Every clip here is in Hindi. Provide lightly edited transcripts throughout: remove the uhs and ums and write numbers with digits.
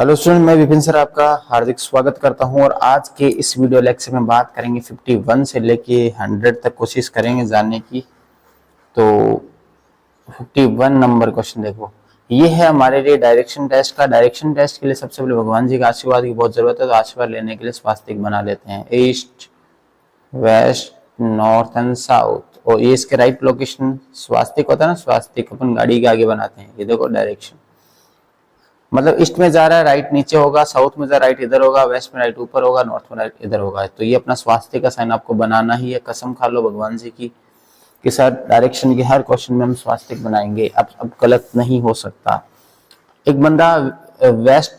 हेलो स्टूडेंट, मैं विपिन सर आपका हार्दिक स्वागत करता हूं और आज के इस वीडियो लेक्चर में बात करेंगे 51 से लेके 100 तक कोशिश करेंगे जानने की। तो 51 नंबर क्वेश्चन देखो, ये है हमारे लिए डायरेक्शन टेस्ट का। डायरेक्शन टेस्ट के लिए सबसे पहले भगवान जी का आशीर्वाद की बहुत जरूरत है, तो आशीर्वाद लेने के लिए स्वास्तिक बना लेते हैं। East, west, north and south. और ये इसके राइट लोकेशन स्वास्तिक होता है ना, स्वास्तिक अपन गाड़ी के आगे बनाते हैं। ये देखो डायरेक्शन, मतलब ईस्ट में जा रहा है राइट नीचे होगा, साउथ में जा रहा है राइट इधर होगा, वेस्ट में राइट ऊपर होगा, नॉर्थ में राइट इधर होगा। तो ये अपना स्वास्थ्य का साइन आपको बनाना ही है। कसम खा लो भगवान जी की कि सर डायरेक्शन के हर क्वेश्चन में हम स्वास्थ्य बनाएंगे। अब गलत नहीं हो सकता। एक बंदा वेस्ट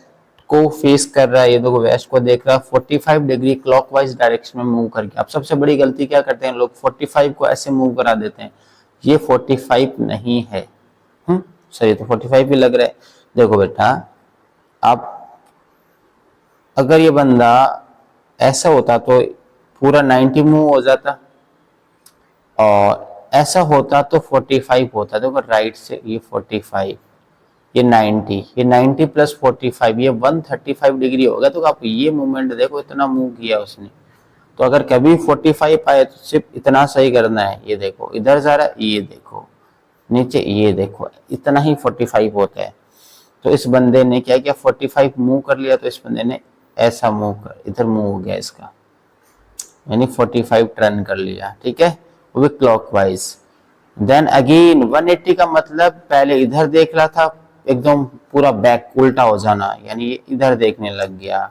को फेस कर रहा है, ये देखो वेस्ट को देख रहा है, 45 डिग्री क्लॉकवाइज डायरेक्शन में मूव करके। अब सबसे बड़ी गलती क्या करते हैं लोग, 45 को ऐसे मूव करा देते हैं। ये 45 नहीं है। सही, तो 45 भी लग रहा है। देखो बेटा, आप अगर ये बंदा ऐसा होता तो पूरा 90 मूव हो जाता, और ऐसा होता तो 45 होता। देखो राइट से ये 45, ये 90, ये 90 प्लस 45, ये 135 डिग्री हो गया। तो आप ये मूवमेंट देखो, इतना मूव किया उसने। तो अगर कभी 45 आए तो सिर्फ इतना सही करना है। ये देखो इधर जा रहा है, ये देखो नीचे, ये देखो इतना ही 45 होता है। तो इस बंदे ने क्या किया, 45 मूव कर लिया। तो इस बंदे ने ऐसा मूव कर, इधर मूव हो गया इसका, यानी 45 टर्न कर लिया। ठीक है, वो भी क्लॉकवाइज। देन अगेन 180 का मतलब पहले इधर देख रहा था, एकदम पूरा बैक उल्टा हो जाना, यानी ये इधर देखने लग गया।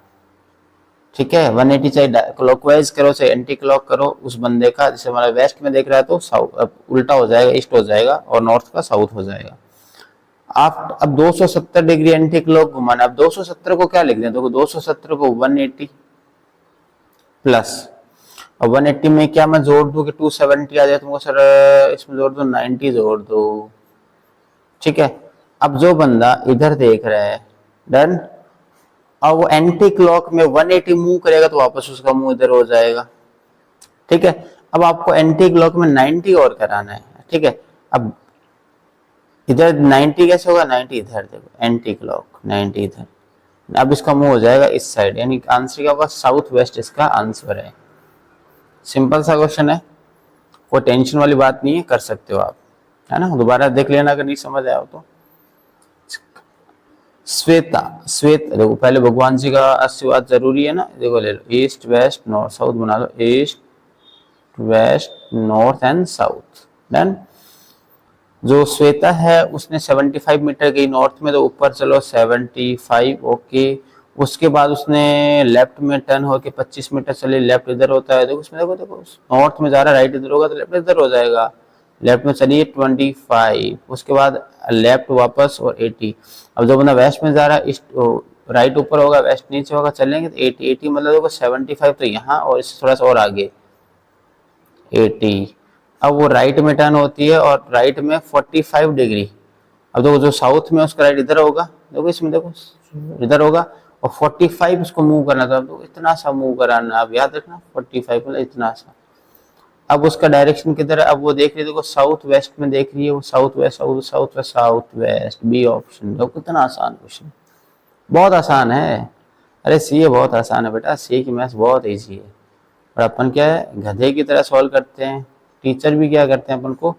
ठीक है, 180 चाहे क्लॉकवाइज करो चाहे एंटी क्लॉक करो, उस बंदे का जैसे हमारा वेस्ट में देख रहा है तो साउथ उल्टा हो जाएगा, ईस्ट हो जाएगा, और नॉर्थ का साउथ हो जाएगा। आप अब 270 डिग्री एंटी क्लॉक घुमाना। अब 270 को क्या लिख दें, तो 270 को 180 प्लस, और 180 में क्या मैं जोड़ दूं कि 270 आ जाए तुमको, सर इसमें जोड़ दो 90 जोड़ दो। ठीक है, अब जो बंदा इधर देख रहा है, डन। अब वो एंटी क्लॉक में 180 मूव करेगा तो वापस उसका मुंह इधर हो जाएगा। ठीक है, अब आपको एंटी क्लॉक में 90 और कराना है। ठीक है, अब इधर 90 कैसे होगा, 90 इधर देखो, एंटी क्लॉक 90 इधर। अब इसका मुंह हो जाएगा इस साइड, यानी आंसर क्या होगा, साउथ वेस्ट इसका आंसर है। सिंपल सा क्वेश्चन है, कोई टेंशन वाली बात नहीं है, कर सकते हो आप, है ना। दोबारा देख लेना अगर नहीं समझ आया हो तो। श्वेता, श्वेत देखो, पहले भगवान जी का आशीर्वाद जरूरी है ना। देखो ले लो, ईस्ट वेस्ट नॉर्थ साउथ बना लो, east west north and south. Done. जो श्वेता है उसने 75 मीटर गई नॉर्थ में, तो ऊपर चलो 75, ओके। उसके बाद उसने लेफ्ट में टर्न होके 25 मीटर चले, लेफ्ट इधर होता है, देखो उसमें, देखो देखो नॉर्थ में जा रहा है, राइट इधर होगा तो लेफ्ट इधर हो जाएगा। लेफ्ट में चलिए 25, उसके बाद लेफ्ट वापस और 80। अब जो बंदा वेस्ट में जा रहा है, राइट ऊपर होगा, वेस्ट नीचे होगा, चलेंगे तो 80 मतलब देखो 75 तो यहाँ, और इससे थोड़ा सा और आगे 80। अब वो राइट में टर्न होती है और राइट में 45 डिग्री। अब देखो जो साउथ में उसका राइट इधर होगा, देखो इसमें देखो इधर होगा, और 45 उसको मूव करना था। तो इतना सा मूव कराना, अब याद रखना 45 मतलब इतना सा। अब उसका डायरेक्शन किधर है, अब वो देख रही है, देखो साउथ वेस्ट में देख रही है वो, south west south south west south west, B option. देखो कितना आसान क्वेश्चन, बहुत आसान है। अरे सी बहुत आसान है बेटा, सी की मैथ्स बहुत ईजी है। और अपन क्या है, गधे की तरह सॉल्व करते हैं। टीचर भी क्या करते हैं, अपन को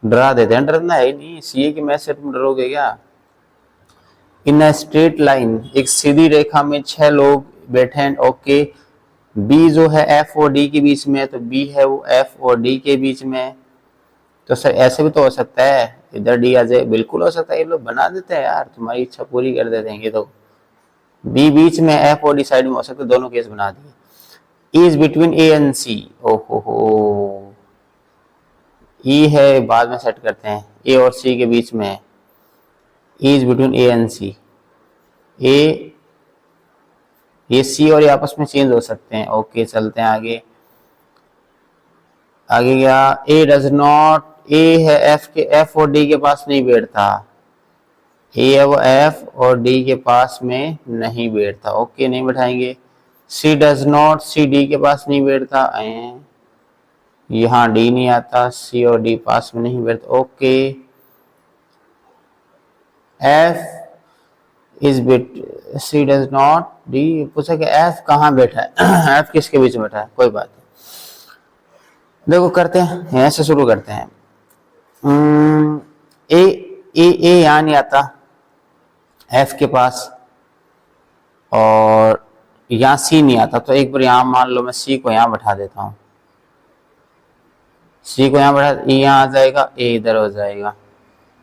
डरा देते हैं। डरना है नहीं, सीए की मैथ से तुम डरोगे क्या। इन अ स्ट्रेट लाइन, एक सीधी रेखा में 6 लोग बैठे हैं, ओके। बी जो है एफ और डी के बीच में है, तो बी है वो एफ और डी के बीच में। तो सर ऐसे भी तो हो सकता है, इधर डी आ जाए, बिल्कुल हो सकता है। ये लोग बना देते हैं यार, तुम्हारी इच्छा पूरी कर देते हैं। ये तो बी बीच में, एफ और डी साइड में हो सकते, दोनों केस बना दिए। इज बिटवीन ए एंड सी, ओहो, ई है बाद में सेट करते हैं, ए और सी के बीच में है। इज बिटवीन ए एंड सी, ए, ये सी और ये आपस में चेंज हो सकते हैं, ओके। चलते हैं आगे, आगे क्या, ए डज नॉट, ए है एफ के, एफ और डी के पास नहीं बैठता। ए है वो एफ और डी के पास में नहीं बैठता, ओके, नहीं बैठाएंगे। सी डज नॉट, सी डी के पास नहीं बैठता, यहाँ डी नहीं आता, सी और डी पास में नहीं बैठता, okay. F is bit, C does not, D पूछा कि एफ कहाँ बैठा है एफ किसके बीच में बैठा है, कोई बात नहीं। देखो करते हैं, ऐसे शुरू करते हैं। ए ए यहाँ नहीं आता एफ के पास, और यहाँ सी नहीं आता, तो एक बार यहाँ मान लो मैं सी को यहाँ बैठा देता हूँ, सी को यहाँ बैठा, ए यहाँ आ जाएगा, ए इधर हो जाएगा।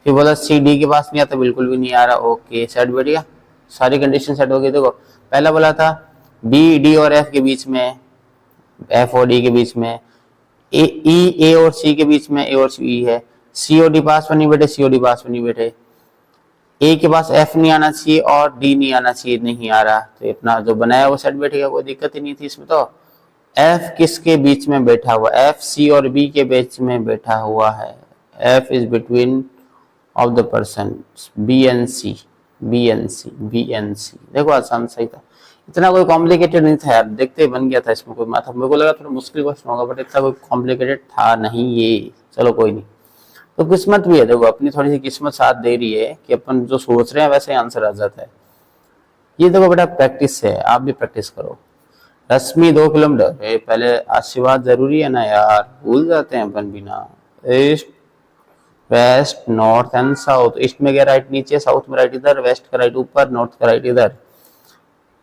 फिर बोला सी डी के पास नहीं आता, बिल्कुल भी नहीं आ रहा, ओके सेट बैठ गया, सारी कंडीशन सेट हो गई। देखो पहला बोला था बी डी और एफ के बीच में, एफ और डी के बीच में, ए और सी के बीच में, ए और सी है, सी और डी पास में नहीं बैठे, सी और डी पास में नहीं बैठे, ए के पास एफ नहीं आना चाहिए और डी नहीं आना चाहिए, नहीं आ रहा, तो अपना जो बनाया वो सेट बैठेगा, कोई दिक्कत ही नहीं थी इसमें। तो एफ किसके बीच में बैठा हुआ, एफ सी और बी के बीच में बैठा हुआ है, F is between of the person B and C, B and C, B and C. देखो आसान सही था, इतना कोई कॉम्प्लिकेटेड नहीं था यार, देखते ही बन गया था, इसमें कोई माथा, मेरे को लगा थोड़ा मुश्किल क्वेश्चन होगा, बट इतना कोई कॉम्प्लिकेटेड था नहीं ये, चलो कोई नहीं। तो किस्मत भी है, देखो अपनी थोड़ी सी किस्मत साथ दे रही है कि अपन जो सोच रहे हैं वैसे आंसर आ जाता है। ये देखो बेटा प्रैक्टिस है, आप भी प्रैक्टिस करो। रश्मि 2 किलोमीटर, पहले आशीर्वाद जरूरी है ना यार, भूल जाते हैं अपन बिना। East west north and south, east में क्या राइट नीचे, साउथ में राइट इधर, वेस्ट का राइट ऊपर, नॉर्थ का राइट इधर,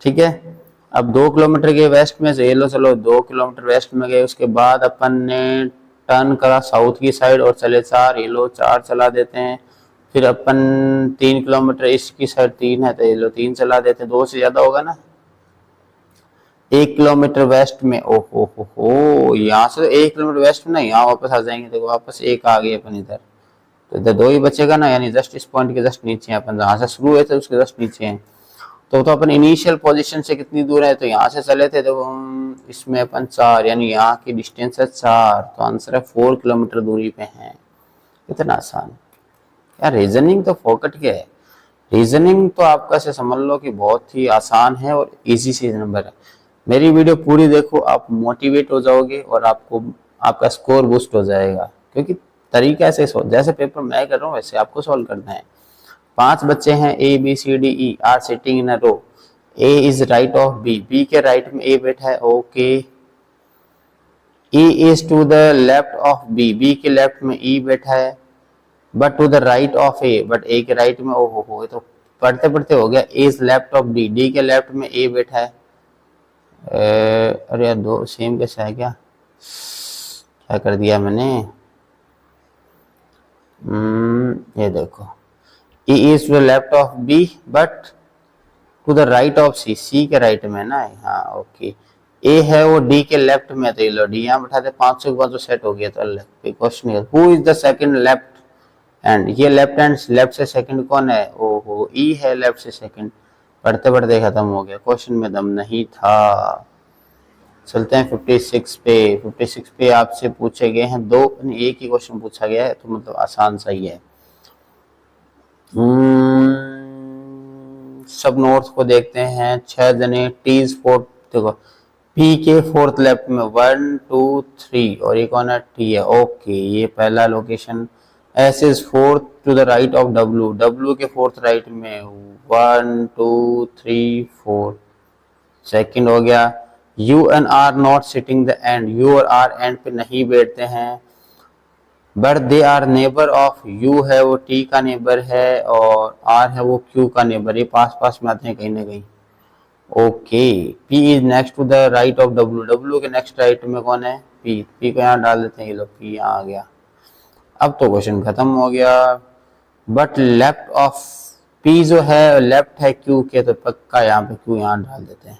ठीक है। अब 2 किलोमीटर के वेस्ट में से, ये लो चलो 2 किलोमीटर वेस्ट में गए, उसके बाद अपन ने टर्न करा साउथ की साइड और चले 4, ये लो 4 चला देते हैं। फिर अपन 3 किलोमीटर ईस्ट की साइड 3 है, तो ये लो 3 चला देते हैं, 2 से ज्यादा होगा ना। 1 किलोमीटर वेस्ट में, ओ हो यहाँ से 1 किलोमीटर वेस्ट में ना, यहाँ वापस आ जाएंगे, देखो वापस 1 आ गए अपन इधर, तो इधर 2 ही बचेगा ना, यानी जस्ट इस पॉइंट के जस्ट नीचे हैं अपन, जहाँ से शुरू हुए थे उसके जस्ट नीचे हैं। तो अपन इनिशियल पोजीशन से कितनी दूर है, तो यहाँ से चले थे, तो इसमें अपन 4, यानी यहाँ की डिस्टेंस है 4, तो आंसर है 4 किलोमीटर दूरी पे है। इतना आसान यार, रीजनिंग तो फोकट के है, रीजनिंग तो आपका से समझ लो कि बहुत ही आसान है और इजी से नंबर है। मेरी वीडियो पूरी देखो, आप मोटिवेट हो जाओगे और आपको आपका स्कोर बूस्ट हो जाएगा, क्योंकि तरीका ऐसे जैसे पेपर मैं कर रहा हूँ वैसे आपको सॉल्व करना है। 5 बच्चे हैं, A B C D E are sitting in a row, A is right of B, B के राइट में ए बैठा है, okay. E is to the left of B, B के लेफ्ट में ई बैठा है, but to the right of A, but A के राइट में, ओ हो तो पढ़ते पढ़ते हो गया, is left of D, D के लेफ्ट में ए बैठा है। अरे यार 2 सेम कैसे है, क्या कर दिया मैंने, ये देखो, E is to the left of B but to the right of C, C के राइट में ना, हाँ ओके। A है वो D के लेफ्ट में, तो ये लो D यहाँ बैठा दे, 500 के बाद तो सेट हो गया, तो क्वेश्चन है who is the second left hand, ये लेफ्ट हैंड, लेफ्ट से सेकंड कौन है, ओहो E है लेफ्ट से सेकंड, पढ़ते पढ़ते खत्म हो गया, क्वेश्चन में दम नहीं था। चलते हैं 56 पे। 56 पे आपसे पूछे गए हैं 2, एक ही क्वेश्चन पूछा गया है, तो मतलब आसान सही है। सब नोट्स को देखते हैं, 6 जने, टीज 4, देखो पी के 4th लेफ्ट में 1 2 3, और ये कौन है, टी है, ओके ये पहला location. S is 4th to the right of W, W के 4th राइट में 1 2 3 4, सेकंड हो गया। U and R not sitting the end, U और आर एंड पे नहीं बैठते हैं, but they are neighbour of, U है वो टी का नेबर है और आर है वो क्यू का नेबर, ये पास पास में आते हैं कहीं ना कहीं, okay. P is next to the right of W, W के नेक्स्ट राइट में कौन है, पी, पी को यहाँ डाल देते हैं, ये लो पी यहाँ आ गया। अब तो क्वेश्चन खत्म हो गया। बट लेफ्ट ऑफ पी जो है लेफ्ट है क्यू के, तो पक्का यहाँ पे क्यू यहाँ डाल देते हैं,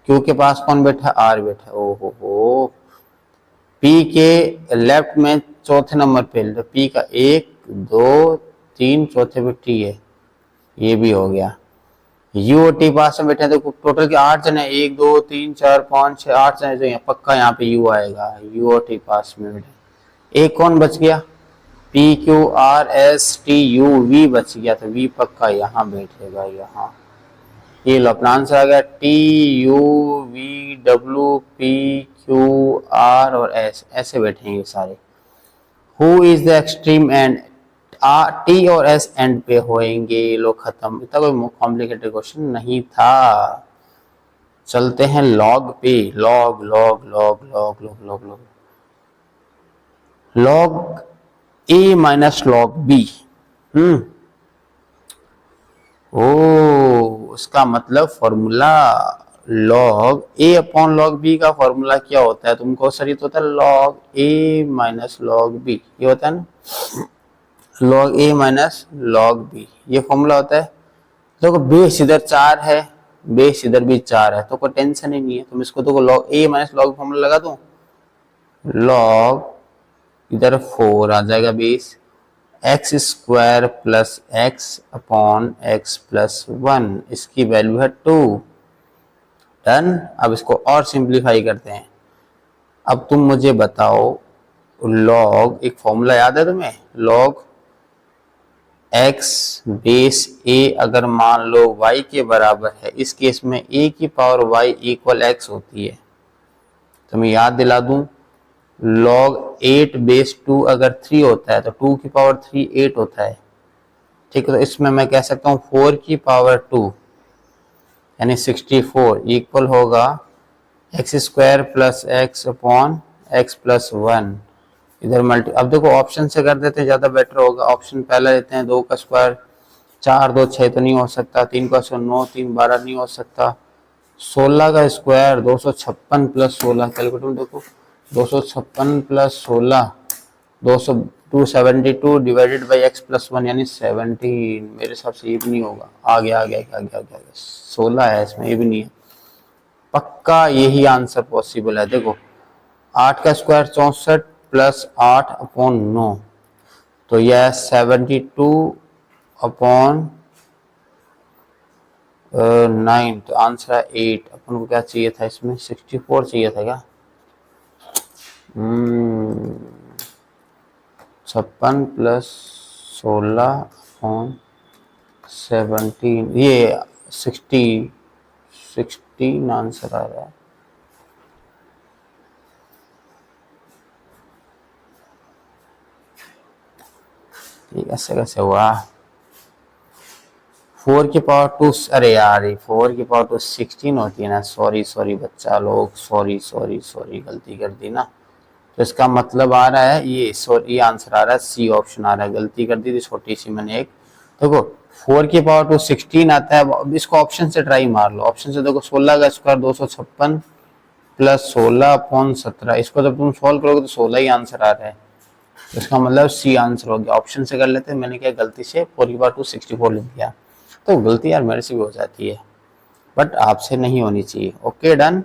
क्यू के पास कौन बैठा, आर बैठा, ओ हो। पी के लेफ्ट में 4th नंबर पे, तो पी का 1 2 3, चौथे पे टी है, ये भी हो गया। यू और टी पास में बैठे, तो टोटल के 8 जने, 1 2 3 4 5 6 8 जने, तो यहाँ पक्का यहाँ पे यू आएगा, यू और टी पास में बैठे। एक कौन बच गया, P Q R S T U, V बच गया, तो वी पक्का यहाँ बैठेगा, यहाँ। ये लो अपना आंसर आ गया, T U V W P Q are और एस, ऐसे बैठेंगे सारे। Who is the extreme and, T और एस एंड पे होएंगे, लो खत्म। इतना कोई कॉम्प्लिकेटेड क्वेश्चन नहीं था। चलते हैं लॉग पे। Log log log log log log log log A minus log B. ओ, उसका मतलब formula log A upon log B का फॉर्मूला क्या होता है तुमको सर? ये तो होता है log A minus log B, ये होता है ना, log A minus log B, ये फॉर्मूला होता है। देखो बेस इधर 4 है, बेस इधर भी 4 है, तो कोई टेंशन ही नहीं है। तुम इसको देखो log A minus log formula लगा दो, लॉग इधर 4 आ जाएगा base, x square plus x upon x plus 1, इसकी वैल्यू है 2। डन। अब इसको और सिंप्लीफाई करते हैं। अब तुम मुझे बताओ, लॉग एक फॉर्मूला याद है तुम्हें? लॉग x बेस a अगर मान लो y के बराबर है, इस केस में a की पावर y इक्वल x होती है। तो मैं याद दिला दूं, log 8 बेस 2 अगर 3 होता है तो 2 की पावर 3 8 होता है। ठीक है, तो इसमें मैं कह सकता हूँ 4 की पावर 2 यानी 64 इक्वल होगा x square plus x upon x plus 1। इधर मल्टी, अब देखो ऑप्शन से कर देते हैं, ज्यादा बेटर होगा। ऑप्शन पहला लेते हैं, 2 का स्क्वायर 4 2 6 तो नहीं हो सकता, 3 का स्क्वायर 9 3 12 नहीं हो सकता, 16 का स्क्वायर 256 प्लस 16, कैलकुलेटर में देखो 256 plus 16 272 divided by x plus 1 यानी 17। मेरे हिसाब से ये भी नहीं होगा, आ गया 16 है इसमें, ये भी नहीं है। पक्का यही आंसर पॉसिबल है। देखो 8 का स्क्वायर 64 प्लस 8 अपॉन 9, तो यह 72 अपॉन 9, तो आंसर है 8। अपन को क्या चाहिए था इसमें? 64 चाहिए था क्या? 56 प्लस 16 अपॉन 17, ये 16 आंसर आ रहा है। ऐसे कैसे हुआ? 4 की पावर 2, अरे यार 4 की पावर 2 16 होती है ना। सॉरी बच्चा लोग, सॉरी गलती कर दी ना। तो इसका मतलब आ रहा है ये आंसर आ रहा है, सी ऑप्शन आ रहा है। गलती कर दी थी छोटी सी मैंने एक। देखो 4 की पावर 2 16 आता है। अब इसको ऑप्शन से ट्राई मार लो। ऑप्शन से देखो 16 का स्क्वायर 256 प्लस 16 अपॉन 17, इसको जब तुम सॉल्व करोगे तो 16 ही आंसर आ रहा है। इसका मतलब सी आंसर हो गया। ऑप्शन से कर लेते हैं, मैंने क्या गलती से 4 की पावर 2 64 लिख दिया। तो गलती यार मेरे से भी हो जाती है, बट आपसे नहीं होनी चाहिए। Okay done.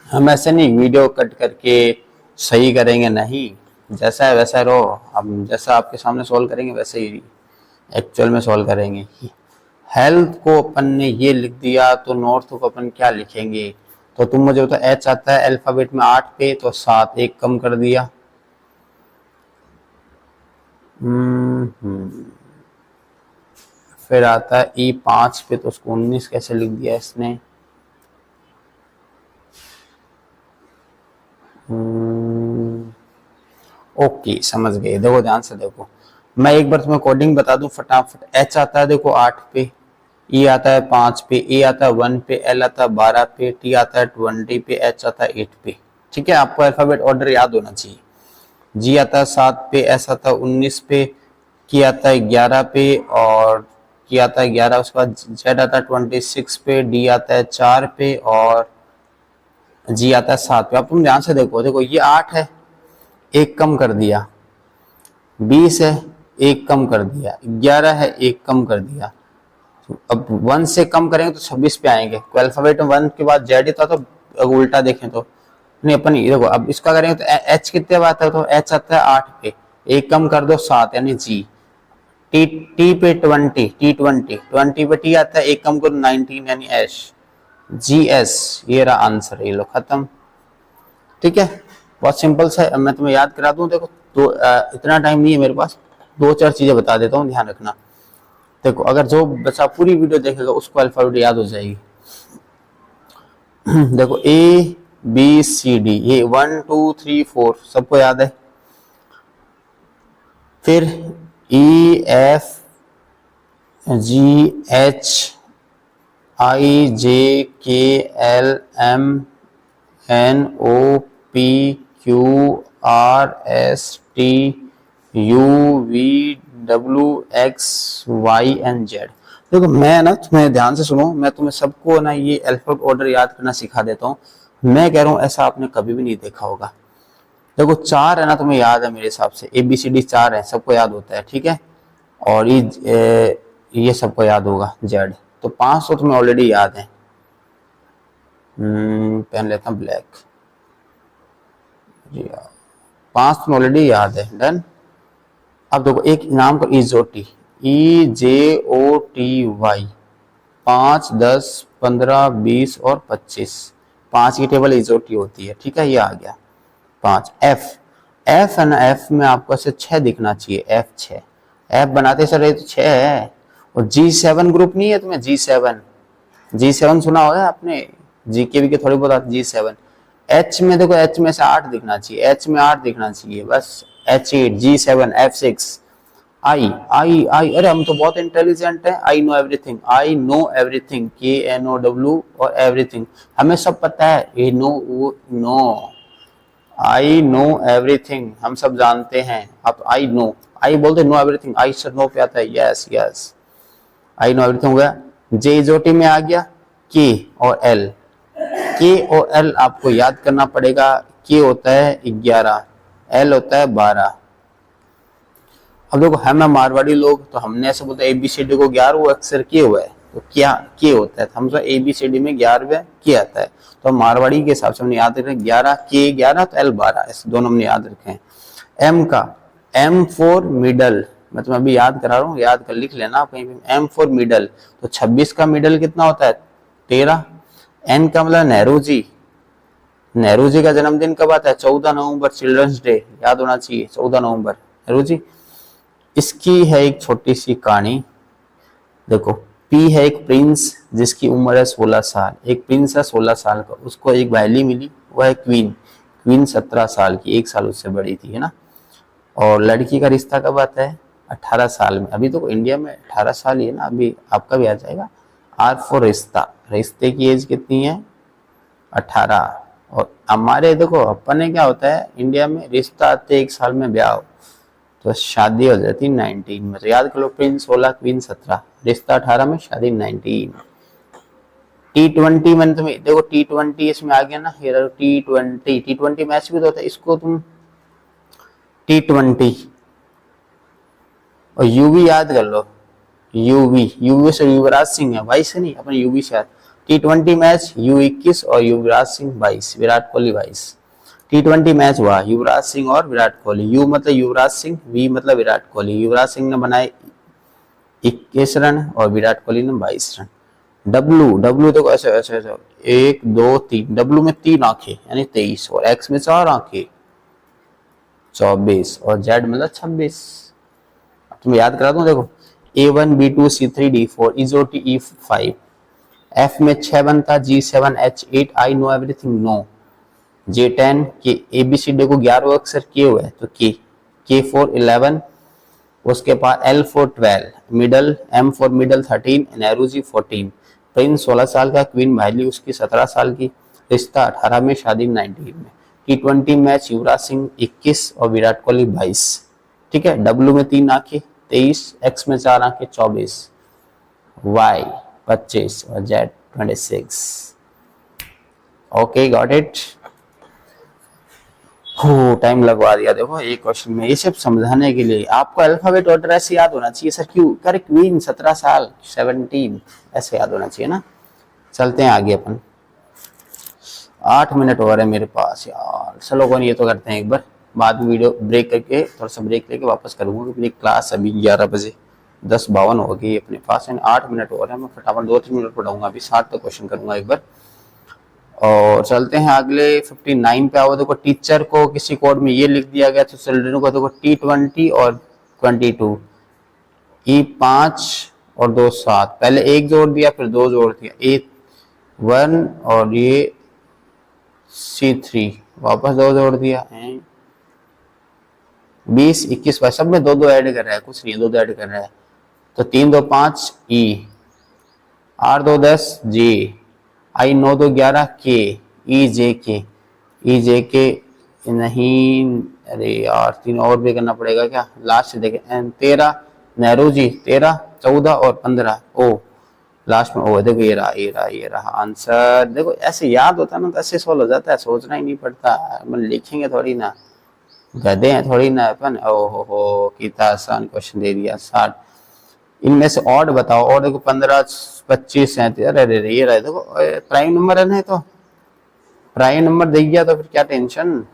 हम ऐसे नहीं वीडियो कट करके सही करेंगे, नहीं, जैसा है वैसा रहो। हम जैसा आपके सामने सॉल्व करेंगे वैसे ही एक्चुअल में सॉल्व करेंगे। हेल्थ को अपन ने ये लिख दिया, तो नॉर्थ को अपन क्या लिखेंगे? तो तुम मुझे बताओ, एच आता है अल्फाबेट में 8 पे, तो 7 एक कम कर दिया। फिर आता है ई 5 पे, तो उसको 19 कैसे लिख दिया इसने? ओके समझ गए। देखो ध्यान से देखो, मैं एक बार तुम्हें कोडिंग बता दूं फटाफट। एच आता है देखो 8 पे, ई आता है 5 पे, ए आता है 1 पे, एल आता है 12 पे, टी आता है 20 पे, एच आता है 8 पे। ठीक है, आपको अल्फाबेट ऑर्डर याद होना चाहिए। जी आता है 7 पे, एस आता है 19 पे, की आता है 11 पे, और की आता है 11, उसके बाद जेड आता है 26 पे, डी आता है 4 पे, और जी आता है 7 पे। अब तुम ध्यान से देखो, देखो ये 8 है, एक कम कर दिया, 20 है, एक कम कर दिया, 11 है, एक कम कर दिया। अब 1 से कम करेंगे तो 26 पे आएंगे। तो अल्फाबेट में 1 के बाद जेड था, तो उल्टा देखें तो नहीं, अपन देखो अब इसका करेंगे तो एच कितने बार आता है? तो एच आता है 8 पे, एक कम कर दो 7 यानी जी। टी टी पे 20, टी 20 पे टी आता है, एक कम करो 19 यानी एश, जी एस। ये रहा आंसर, ये लो खत्म। ठीक है, बहुत सिंपल सा है। मैं तुम्हें याद करा दूं, देखो तो इतना टाइम नहीं है मेरे पास, 2-4 चीजें बता देता हूँ, ध्यान रखना। देखो अगर जो बच्चा पूरी वीडियो देखेगा उसको अल्फाबेट याद हो जाएगी। देखो ए बी सी डी, ये 1 2 3 4 सबको याद है। फिर EFGHIJKLMNOPQRSTUVWXYNZ। देखो मैं ना, तुम्हें ध्यान से सुनो, मैं तुम्हें सबको ना ये अल्फाबेट ऑर्डर याद करना सिखा देता हूँ। मैं कह रहा हूँ ऐसा आपने कभी भी नहीं देखा होगा। देखो चार है ना, तुम्हें याद है मेरे हिसाब से, ABCD चार है, सबको याद होता है, ठीक है। और ये सबको याद होगा जेड। तो 5 तो तुम्हें ऑलरेडी याद है। पहन लेता हूँ ब्लैक जी। 5 तुम्हें ऑलरेडी याद है, डन। अब देखो एक नाम का इजोटी, EJOTY। 5, 10, 15, 20 और 25, 5 की टेबल इजोटी होती है, ठीक है। ये आ गया 5। एफ है ना, एफ में आपको ऐसे 6 दिखना चाहिए, F6। एफ बनाते सर ये तो 6 है। और G7 ग्रुप नहीं है तुम्हें, G7 सुना होगा आपने, GKV के थोड़ी बहुत आते G7। H में देखो, H में से 8 दिखना चाहिए, H में 8 दिखना चाहिए बस, H8, G7, F6। आई आई आई, अरे हम तो बहुत इंटेलिजेंट है। आई नो एवरीथिंग, KNOW और एवरीथिंग, हमें सब पता है। आई नो एवरीथिंग, हम सब जानते हैं। आप आई नो, आई बोलते नो एवरीथिंग, आई से नो पे आता है, yes yes. I know everything हो गया। JOT में आ गया K और L। K और L आपको याद करना पड़ेगा। K होता है 11, L होता है 12। अब देखो हम मारवाड़ी लोग, तो हमने ऐसे बोलते ABCD को 11वां अक्षर K हुआ है, तो क्या K होता है, तो हम ABCD में 11वां K आता है। तो मारवाड़ी के हिसाब से हमने याद रखे 11, K 11 तो L 12, ऐसे दोनों हमने याद रखे हैं। M का, M फॉर मिडल, मैं तुम्हें अभी याद करा रहा हूँ, याद कर लिख लेना आप कहीं पे। M फॉर मिडल, तो 26 का मिडल कितना होता है, 13। N का मतलब नेहरू जी, नेहरू जी का जन्मदिन कब आता है, 14 नवंबर, चिल्ड्रंस डे, याद होना चाहिए 14 नवंबर नेहरू जी। इसकी है एक छोटी सी कहानी, देखो। P है एक प्रिंस जिसकी उम्र है 16 साल, एक प्रिंस है 16 साल का, उसको एक वैली मिली, वो है क्वीन। क्वीन 17 साल की, 1 साल उससे बड़ी थी, है ना। और लड़की का रिश्ता कब आता है, 18 साल में। अभी तो इंडिया में 18 साल ही है ना, अभी आपका भी आ जाएगा। R फॉर रिश्ता, रिश्ते की एज कितनी है, 18। और हमारे देखो अपने क्या होता है इंडिया में, रिश्ता आते 1 साल में ब्याह, तो शादी हो जाती 19 में। तो याद कर लो, प्रिंस 16, क्वीन 17, रिश्ता 18 में, शादी 19। T20 मैंने तुम्हें देखो, T20 इसमें आ गया ना, ये T20 मैच भी तो होता है, इसको तुम T20 और यूवी याद कर लो। यूवी से युवराज सिंह है, भाई से नहीं, अपने यूवी से। T20 मैच U21 और युवराज सिंह 22, विराट कोहली 22। T20 मैच हुआ युवराज सिंह और विराट कोहली, यू मतलब युवराज सिंह, वी मतलब विराट कोहली। युवराज सिंह ने बनाए 21 रन और विराट कोहली ने 22 रन। डब्लू देखो ऐसे ऐसे ऐसे, 1 2 3, डब्लू में 3 आंखें यानी 23, और एक्स में 4 आंखें 24, और जेड मतलब 26। तुम्हें याद करा दूं, देखो A1 B2 C3 D4 इजोटी E5। F में 6 बनता, G7 H8 I know everything no. J10 के ABCD को 11 अक्षर K हुआ है, तो K फॉर 11, उसके बाद L for 12, middle, M for middle 13, Nehru ji 14। Prince 16 साल का, क्वीन वैली उसकी 17 साल की, रिश्ता 18 में, शादी 19 में। T20 मैच युवराज सिंह 21 और विराट कोहली 22, ठीक है। W में 3 आंखें 23, X में 4 आंखें 24, Y 25 और Z 26। Okay got it. हो टाइम लगवा दिया देखो एक क्वेश्चन में, ये सब समझाने के लिए। आपको अल्फाबेट ऑर्डर ऐसे याद होना चाहिए सर, क्यों करे, क्वीन 17 साल 17 ऐसे याद होना चाहिए ना। चलते हैं आगे अपन, 8 मिनट हो रहे हैं मेरे पास यार। चलो कौन, ये तो करते हैं एक बार, बाद में वीडियो ब्रेक करके, थोड़ा सा ब्रेक लेके वापस करूंगा, क्योंकि मेरी क्लास अभी 11 बजे 10:52 हो गई अपने पास, 8 मिनट हो रहे हैं। मैं फटाफट 2-3 मिनट पढ़ाऊंगा, अभी 60 तक क्वेश्चन करूंगा एक बार। और चलते हैं अगले 59 पे आओ। देखो टीचर को किसी कोड में ये लिख दिया गया, तो चिल्ड्रन को देखो T20 और 22, E5 और 2 7, पहले 1 जोड़ दिया फिर 2 जोड़ दिया, A1 और ये C3 वापस 2 जोड़ दिया, 20, 21 बाईस, सब में दो दो ऐड कर रहा है, कुछ नहीं, दो दो ऐड कर रहा है। तो 3 2 5 ई, 8 2 10 जे, आई 9 2 11 के, ई जे के, ई जे के नहीं, अरे यार तीन और भी करना पड़ेगा क्या, लास्ट से देखें, 13 नेहरू जी, 13 14 और 15 ओ, लास्ट में ओ, देखो ये रहा ये रहा ये रहा आंसर। देखो ऐसे याद होता है ना तो ऐसे सॉल्व हो जाता है, सोचना ही नहीं पड़ता, मतलब लिखेंगे थोड़ी ना, गधे हैं थोड़ी ना अपन। ओ हो कितना आसान क्वेश्चन दे दिया। 60, इनमें से ऑड बताओ, और देखो 15 25 37, अरे अरे ये रहा देखो प्राइम नंबर है ना, तो प्राइम नंबर दे गया तो फिर क्या टेंशन।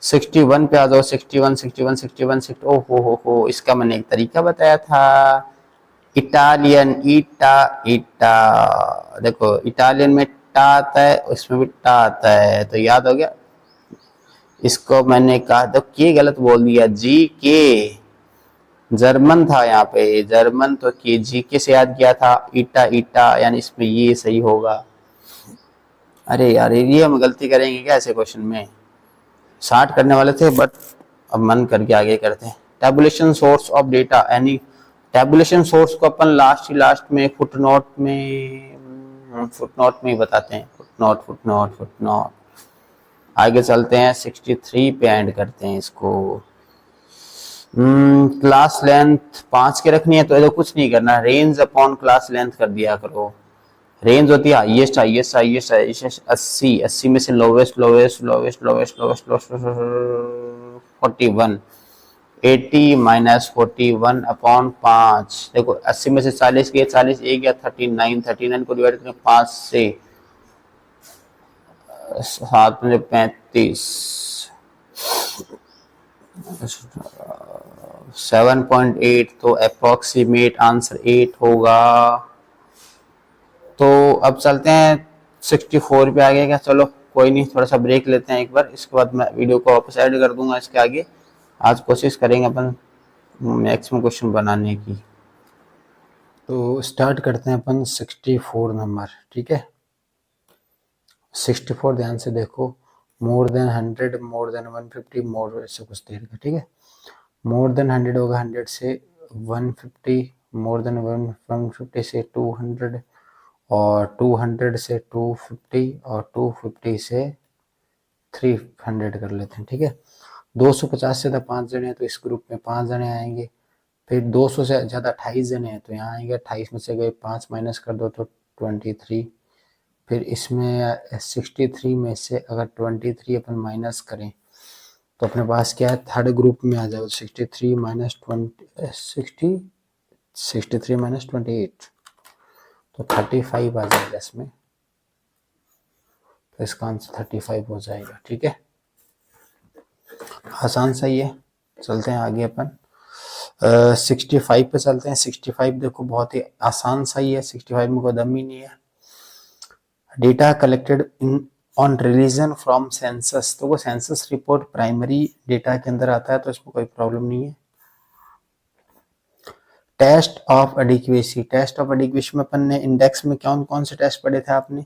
61 पे आ जाओ, 61 61 61 60, ओ हो, इसका मैंने एक तरीका बताया था, इटालियन, ईटा ईटा, देखो इटालियन में टा आता है, उसमें भी टा आता है, तो याद हो गया। इसको मैंने कहा तो के गलत बोल दिया, जी के, जर्मन था यहाँ पे, जर्मन तो के, जी के से याद किया था, ईटा ईटा, यानी इसमें ये सही होगा। अरे यार ये हम गलती करेंगे क्या ऐसे क्वेश्चन में, 60 करने वाले थे बट अब मन करके आगे करते हैं। टेबुलेशन सोर्स ऑफ डेटा, यानी टेबुलेशन सोर्स को अपन लास्ट में फुटनोट में ही बताते हैं, फुटनोट। आगे चलते हैं, 63 पे एंड करते हैं इसको। क्लास लेंथ 5 के रखनी है तो ऐसा कुछ नहीं करना, रेंज अपॉन क्लास लेंथ कर दिया करो। रेंज होती है हाईएस्ट हाईएस्ट हाईएस्ट हाईएस्ट 80, 80 में से lowest lowest lowest lowest lowest lowest 41, 80 minus 41 upon 5, देखो 80 में से 40 गए, 40 एक गया 39, 39 को डिवाइड करें 5 से, 7 में 35, 7.8, तो अप्रोक्सीमेट आंसर 8 होगा। तो अब चलते हैं 64 पे आगे क्या, चलो कोई नहीं, थोड़ा सा ब्रेक लेते हैं एक बार, इसके बाद मैं वीडियो को वापस ऐड कर दूंगा इसके आगे। आज कोशिश करेंगे अपन मैक्सिमम क्वेश्चन बनाने की। तो स्टार्ट करते हैं अपन 64 नंबर, ठीक है। 64 ध्यान से देखो, मोर देन 100, मोर देन 150, मोर ऐसे कुछ दे रखा, ठीक है। मोर देन 100 होगा 100 से 150, मोर देन 150 से 200, और 200 से 250, और 250 से 300 कर लेते हैं, ठीक है। 250 से 5 जने हैं तो इस ग्रुप में 5 जने आएंगे, फिर 200 से ज़्यादा 28 जने हैं तो यहाँ आएंगे, 28 में से गए 5 माइनस कर दो तो 23, फिर इसमें 63 में से अगर 23 अपन माइनस करें तो अपने पास क्या है, थर्ड ग्रुप में आ जाएगा, 63 माइनस 28, तो 35 आ जाएगा इसमें, तो इसका आंसर 35 हो जाएगा, ठीक है। आसान सही है, चलते हैं आगे अपन 65 पे चलते हैं। 65 देखो बहुत ही आसान सही है, 65 में कोई दम ही नहीं है। Data collected in on religion from census, तो वो सेंसस रिपोर्ट प्राइमरी डेटा के अंदर आता है तो इसमें कोई प्रॉब्लम नहीं है। Test of adequacy, test of adequacy में अपन ने इंडेक्स में कौन कौन से टेस्ट पढ़े थे आपने,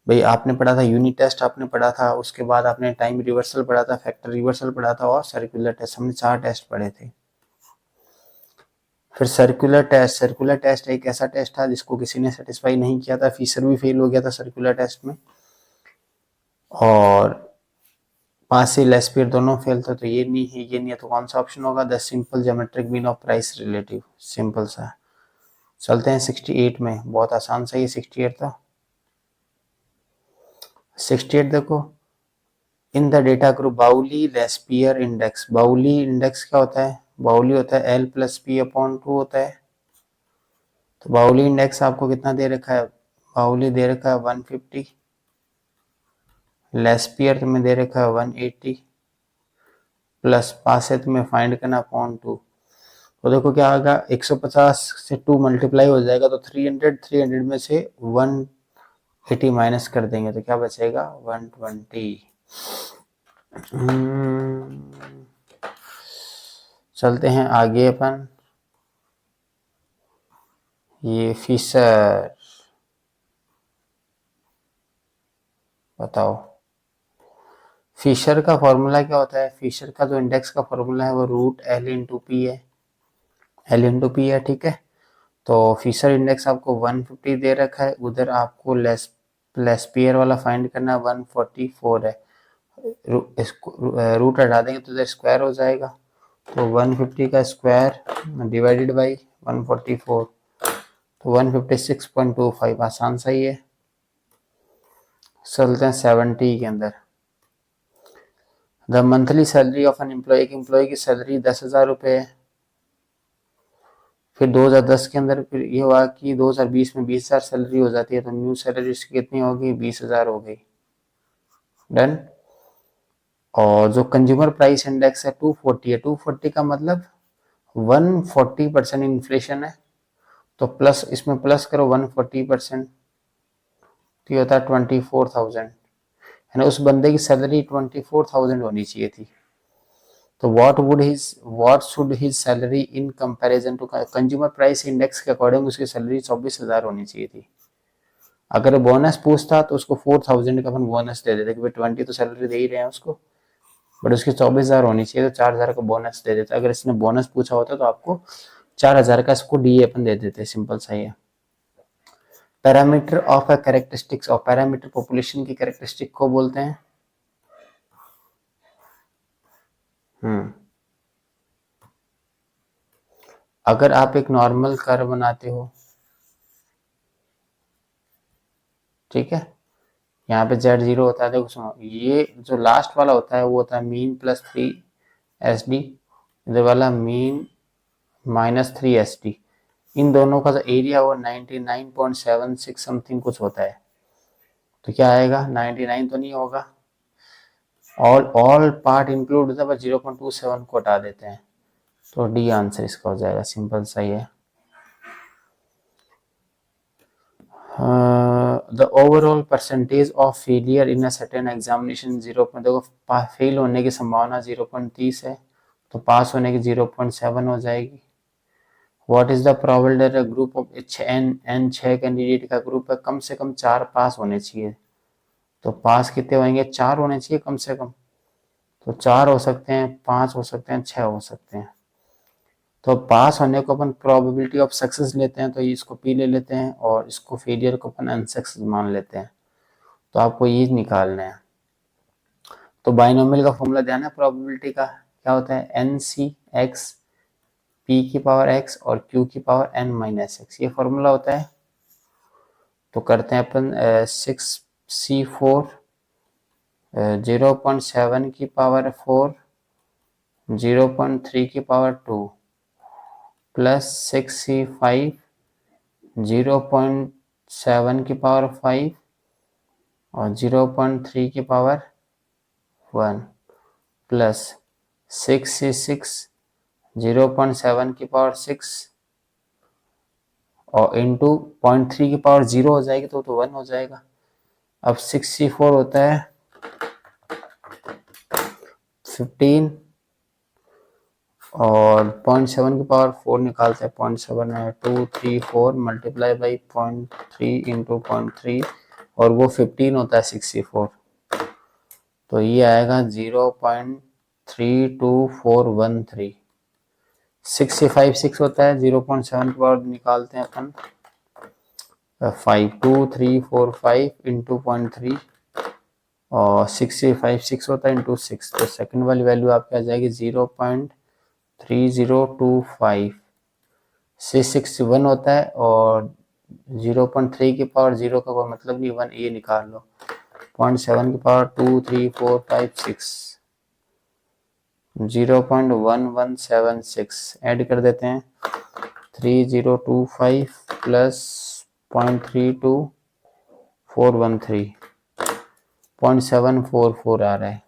भाई आपने पढ़ा था यूनिट टेस्ट, आपने पढ़ा था, उसके बाद आपने टाइम रिवर्सल पढ़ा था, फैक्टर रिवर्सल पढ़ा था, और सर्कुलर टेस्ट, हमने 4 टेस्ट पढ़े थे। फिर सर्कुलर टेस्ट एक ऐसा टेस्ट था जिसको किसी ने सेटिस्फाई नहीं किया था, फीसर भी फेल हो गया था सर्कुलर टेस्ट में, और पासी लेस्पियर दोनों फेल थे, तो ये नहीं है ये नहीं है, तो कौन सा ऑप्शन होगा, the simple geometric mean of price relative, simple सा। चलते हैं 68 में, बहुत आसान सा ये 68 था। 68 देखो, इन द डेटा ग्रुप बाउली लेस्पियर इंडेक्स, बाउली इंडेक्स क्या होता है, बाउली होता है L प्लस पी अपॉन 2 होता है, तो बाउली इंडेक्स आपको कितना दे रखा है, बाउली दे रखा है 150, लेस्पियर में दे रखा है 180, प्लस पासेट में फाइंड करना अपॉन 2, तो देखो क्या आएगा, 150 से 2 मल्टीप्लाई हो जाएगा तो 300 में से 180 माइनस कर देंगे तो क्या बचेगा 120। चलते हैं आगे अपन, ये फीसर बताओ, फिशर का फॉर्मूला क्या होता है? फिशर का जो इंडेक्स का फॉर्मूला है वो रूट एल इंटू पी है, एल इंटू पी है, ठीक है। तो फिशर इंडेक्स आपको 150 दे रखा है, उधर आपको लेस्पियर वाला फाइंड करना 144 है, रूट हटा देंगे तो इधर स्क्वायर हो जाएगा, तो 150 का स्क्वायर डिवाइडेड बाई 144, तो 156.25, आसान सही है। चलते हैं 70 के अंदर। The monthly salary of an employee, एक एम्प्लॉय की सैलरी 10,000 रुपये है। फिर 2010 के अंदर फिर ये हुआ कि 2020 में 20,000 सैलरी हो जाती है, तो न्यू सैलरी इसकी कितनी होगी? 20,000 हो गई। डन। और जो कंज्यूमर प्राइस इंडेक्स है 240 है, 240 का मतलब 140% इन्फ्लेशन है, तो प्लस इसमें प्लस करो 140%, तो ये होता है 24,000, यानी उस बंदे की सैलरी 24,000 होनी चाहिए थी। तो what should his salary in comparison to consumer price index के अकॉर्डिंग उसकी सैलरी 24,000 होनी चाहिए थी। अगर बोनस पूछता तो उसको 4,000 का अपन बोनस दे देते कि भाई 20 तो सैलरी दे ही रहे हैं उसको, बट उसकी 24,000 होनी चाहिए, तो 4,000 का बोनस दे देते। अगर इसने बोनस पूछा होता तो आपको 4,000 का इसको डी अपन दे देते, सिंपल सही है। पैरामीटर ऑफ अ कैरेक्टरिस्टिक्स, और पैरामीटर पॉपुलेशन की कैरेक्टरिस्टिक को बोलते हैं। अगर आप एक नॉर्मल कर्व बनाते हो, ठीक है, यहाँ पे Z0 होता है, देखो सुनो, ये जो लास्ट वाला होता है वो होता है मीन प्लस 3SD, इधर वाला मीन माइनस 3SD, इन दोनों का जो एरिया वो 99.76 समथिंग कुछ होता है, तो क्या आएगा? 99 तो नहीं होगा, ऑल पार्ट इंक्लूड होता है, बस 0.27 को हटा देते हैं, तो डी आंसर इसका हो जाएगा, सिंपल सही है। The overall percentage of failure in a certain examination 0. देखो फेल होने की संभावना 0.30 है, तो पास होने की 0.7 हो जाएगी। What is the probability group of an 6 candidate का ग्रुप है, कम से कम 4 पास होने चाहिए, तो पास कितने होंगे? 4 होने चाहिए कम से कम, तो 4 हो सकते हैं, 5 हो सकते हैं, 6 हो सकते हैं। तो पास होने को अपन प्रोबेबिलिटी ऑफ सक्सेस लेते हैं, तो इसको पी ले लेते हैं, और इसको फेलियर को अपन अनसक्सेस मान लेते हैं, तो आपको ये निकालना है। तो बाइनोमियल का फॉर्मूला ध्यान है प्रोबेबिलिटी का, क्या होता है? एन सी एक्स पी की पावर एक्स और क्यू की पावर एन माइनस एक्स, ये फॉर्मूला होता है। तो करते हैं अपन 6C4 0.7 की पावर 4, 0.3 की पावर 2 प्लस 6C5 0.7 की पावर 5 और 0.3 की पावर 1 प्लस 6C6 0.7 की पावर 6 और इंटू 0.3 की पावर 0 हो जाएगी, तो 1 हो जाएगा। अब 6C4 होता है 15 और 0.7 की पावर 4 निकालते हैं, 0.7 है 2 3 4 मल्टीप्लाई बाई 0.3 इंटू 0.3, और वो 15 होता है 6C4, तो ये आएगा 0.32413। 6C5 6 होता है, 0.7 की पावर निकालते हैं अपन 5 2 3 4 5 इंटू 0.3, और 6C5 6 होता है इंटू 6, तो सेकंड वाली वैल्यू आपकी आ जाएगी 0.3025। 661 होता है, और 0.3 की पावर 0 का कोई मतलब नहीं, 1 ये निकाल लो, 0.7 की पावर 2 3 4 5 6, 0.1176 ऐड कर देते हैं, 3025 प्लस 0.32413, 0.744 आ रहा है,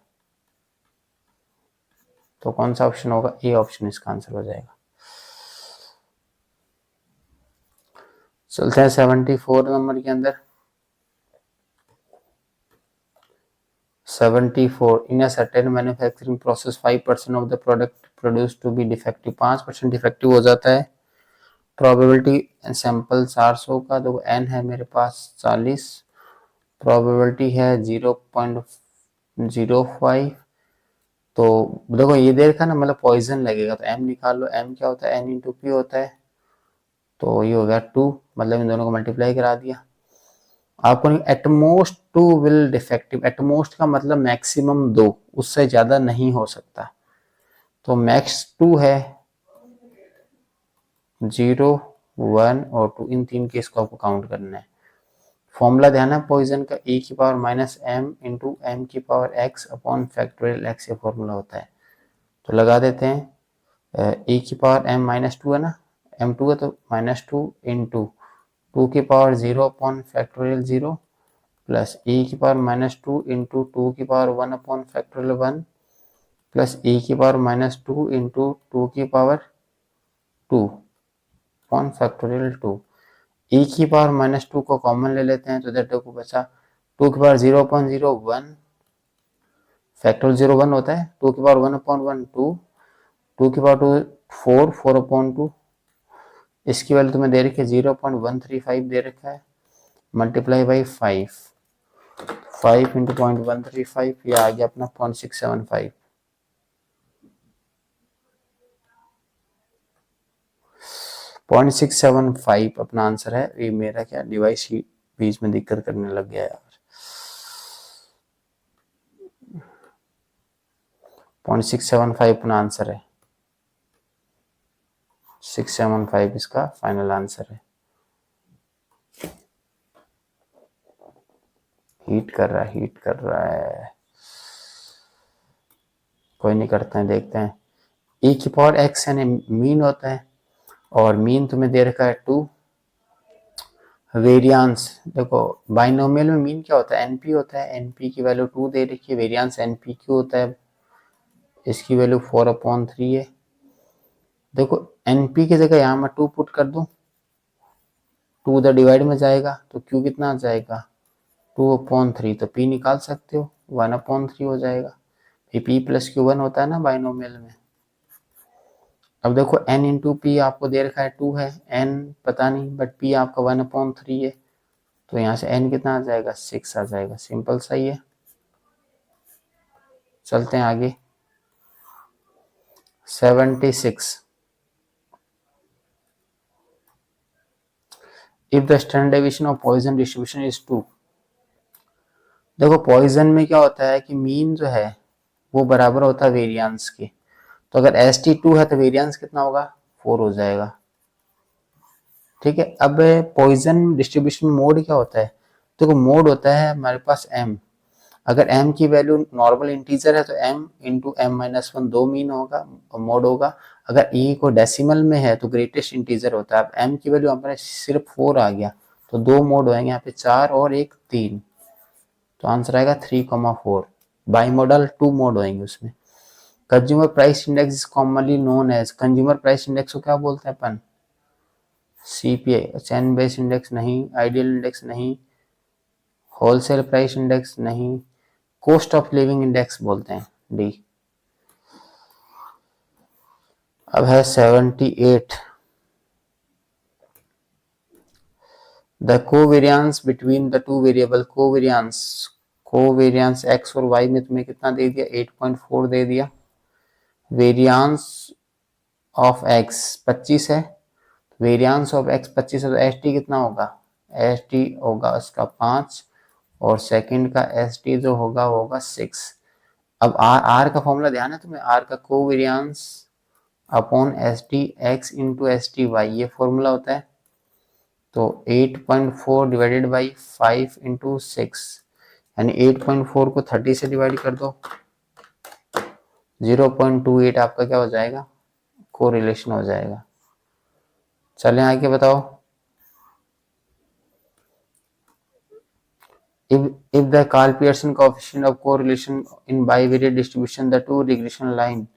तो कौन सा ऑप्शन होगा? ए ऑप्शन इसका आंसर हो जाएगा। चलते हैं 74 नंबर के अंदर। 74 in a certain manufacturing process 5% of the product produce to be defective, 5% defective हो जाता है। प्रोबेबिलिटी सैंपल 400 का, तो एन है मेरे पास 40, प्रोबेबिलिटी है 0.5 0.05। तो देखो ये दे रखा ना, मतलब पॉइजन लगेगा, तो m निकाल लो, m क्या होता है, n इंटू पी होता है, तो ये हो गया 2, मतलब इन दोनों को मल्टीप्लाई करा दिया। आपको एटमोस्ट 2 विल डिफेक्टिव, एटमोस्ट का मतलब मैक्सिमम 2, उससे ज्यादा नहीं हो सकता, तो मैक्स 2 है, 0, 1 और 2, इन तीन केस को आपको काउंट करना है। फॉर्मूला ध्यान है पॉइजन का, e की power minus m into M की power x upon factorial x, ये फॉर्मूला होता है। तो लगा देते हैं, e की पावर m माइनस 2 है ना, m2 है तो -2 इंटू 2 की power 0 upon factorial 0 plus e की पावर -2 इंटू 2 की power 1 upon factorial 1 plus e की पावर -2 इंटू 2 की पावर 2 अपॉन फैक्टोरियल 2। e की पावर -2 को कॉमन ले लेते हैं, तो इधर 2 को बचा, 2 की पावर 0 अपॉन 0 1, फैक्टोरियल 0 1 होता है, 2 की पावर 1 अपॉन 1 2, 2 की पावर 2 4, 4 अपॉन 2, इसकी वैल्यू तुम्हें दे रखी है 0.135 दे रखा है, मल्टीप्लाई बाई 5, 5 इंटू 0.135, ये आ गया अपना 0.675। 0.675 अपना आंसर है। ये मेरा क्या डिवाइस ही बीच में दिक्कत करने लग गया यार। 0.675 अपना आंसर है, 675 इसका फाइनल आंसर है। हीट कर रहा है, हीट कर रहा है, कोई नहीं, करते हैं, देखते हैं। e की पावर x यानी मीन होता है, और मीन तुम्हें दे रखा है 2। वेरियांस देखो, बाइनोमियल में मीन क्या होता है, एनपी होता है, एनपी की वैल्यू 2 दे रखी है, वेरियांस एनपीक्यू होता है, इसकी वैल्यू 4/3 है। देखो एनपी की जगह यहाँ मैं 2 पुट कर दूं, 2 उधर डिवाइड में जाएगा, तो क्यू कितना आ जाएगा 2/3, तो पी निकाल सकते हो 1/3 हो जाएगा। पी प्लस क्यू 1 होता है ना बाइनोमियल में। अब देखो n इंटू पी आपको दे रखा है 2 है, n पता नहीं, बट p आपका 1/3 है, तो यहाँ से n कितना आ जाएगा 6 आ जाएगा, सिंपल सही है। चलते हैं आगे। 76, if the standard deviation of Poisson distribution is 2। देखो पॉइजन में क्या होता है कि मीन जो है वो बराबर होता है वेरियांस के, तो अगर एस टी 2 है तो वेरियांस कितना होगा 4 हो जाएगा, ठीक है। अब पॉइजन डिस्ट्रीब्यूशन मोड क्या होता है, देखो मोड होता है हमारे पास m, अगर m की वैल्यू नॉर्मल इंटीजर है तो m इंटू m-1 दो मीन होगा, मोड होगा। अगर e को डेसिमल में है तो ग्रेटेस्ट इंटीजर होता है। अब m की वैल्यू हमारे सिर्फ 4 आ गया, तो दो मोड होंगे यहाँ पे, 4 और 1 3, तो आंसर आएगा 3,4। बाई मॉडल 2 मोड होंगे उसमें। Consumer price index is commonly known as, consumer price index को क्या बोलते हैं अपन, सीपीआई। चैन बेस इंडेक्स नहीं, आइडियल इंडेक्स नहीं, होलसेल प्राइस इंडेक्स नहीं, कॉस्ट ऑफ लिविंग इंडेक्स बोलते हैं, डी। अब है 78, the covariance between the two variable, covariance X और वाई में तुम्हें कितना दे दिया 8.4 दे दिया। वेरियंस ऑफ एक्स 25 है, वेरियंस ऑफ एक्स 25 है, तो एस टी कितना होगा, एस टी होगा उसका 5, और सेकंड का एस टी जो होगा वो होगा 6। अब आर, आर का फॉर्मूला ध्यान है तुम्हें, आर का covariance upon S T X into S T Y, ये फॉर्मूला होता है। तो 8.4 डिवाइडेड बाई 5 इंटू 6, यानी 8.4 को 30 से डिवाइड कर दो, 0.28 आपका क्या हो जाएगा, कोरिलेशन हो जाएगा। चलें आगे बताओ। If the Karl-Pearson coefficient of correlation in bivariate distribution, the two regression line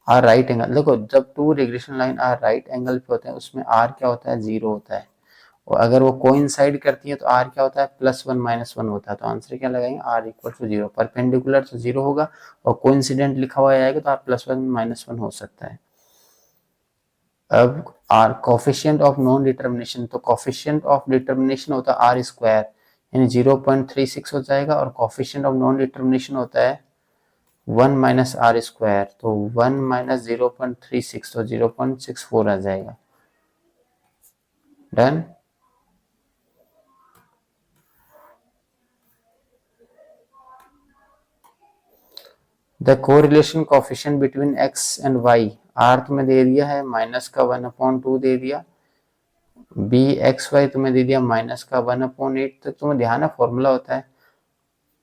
are right angle। देखो जब two regression line are right angle पे होते हैं उसमें आर क्या होता है 0 होता है, और अगर वो कोइंसाइड करती है तो आर क्या होता है +1 -1 होता है। तो आंसर क्या लगाएंगे, आर इक्वल टू 0, परपेंडिकुलर तो 0 होगा, और कोइंसिडेंट लिखा हुआ आएगा तो आर +1 -1 हो सकता है। अब R coefficient of non determination, तो कोफिशिएंट ऑफ डिटर्मिनेशन होता है आर स्क्वायर, यानी 0.36 हो जाएगा, और कोफिशिएंट ऑफ नॉन डिटर्मिनेशन होता है 1 माइनस आर स्क्वायर, तो 1 माइनस 0.36 तो 0.64 आ जाएगा। Done. The correlation coefficient between X and Y, R तुम्हें दे दिया है माइनस का 1/2 दे दिया, बी एक्स वाई तुम्हें दे दिया माइनस का 1/8। तो तुम्हें ध्यान है फॉर्मूला होता है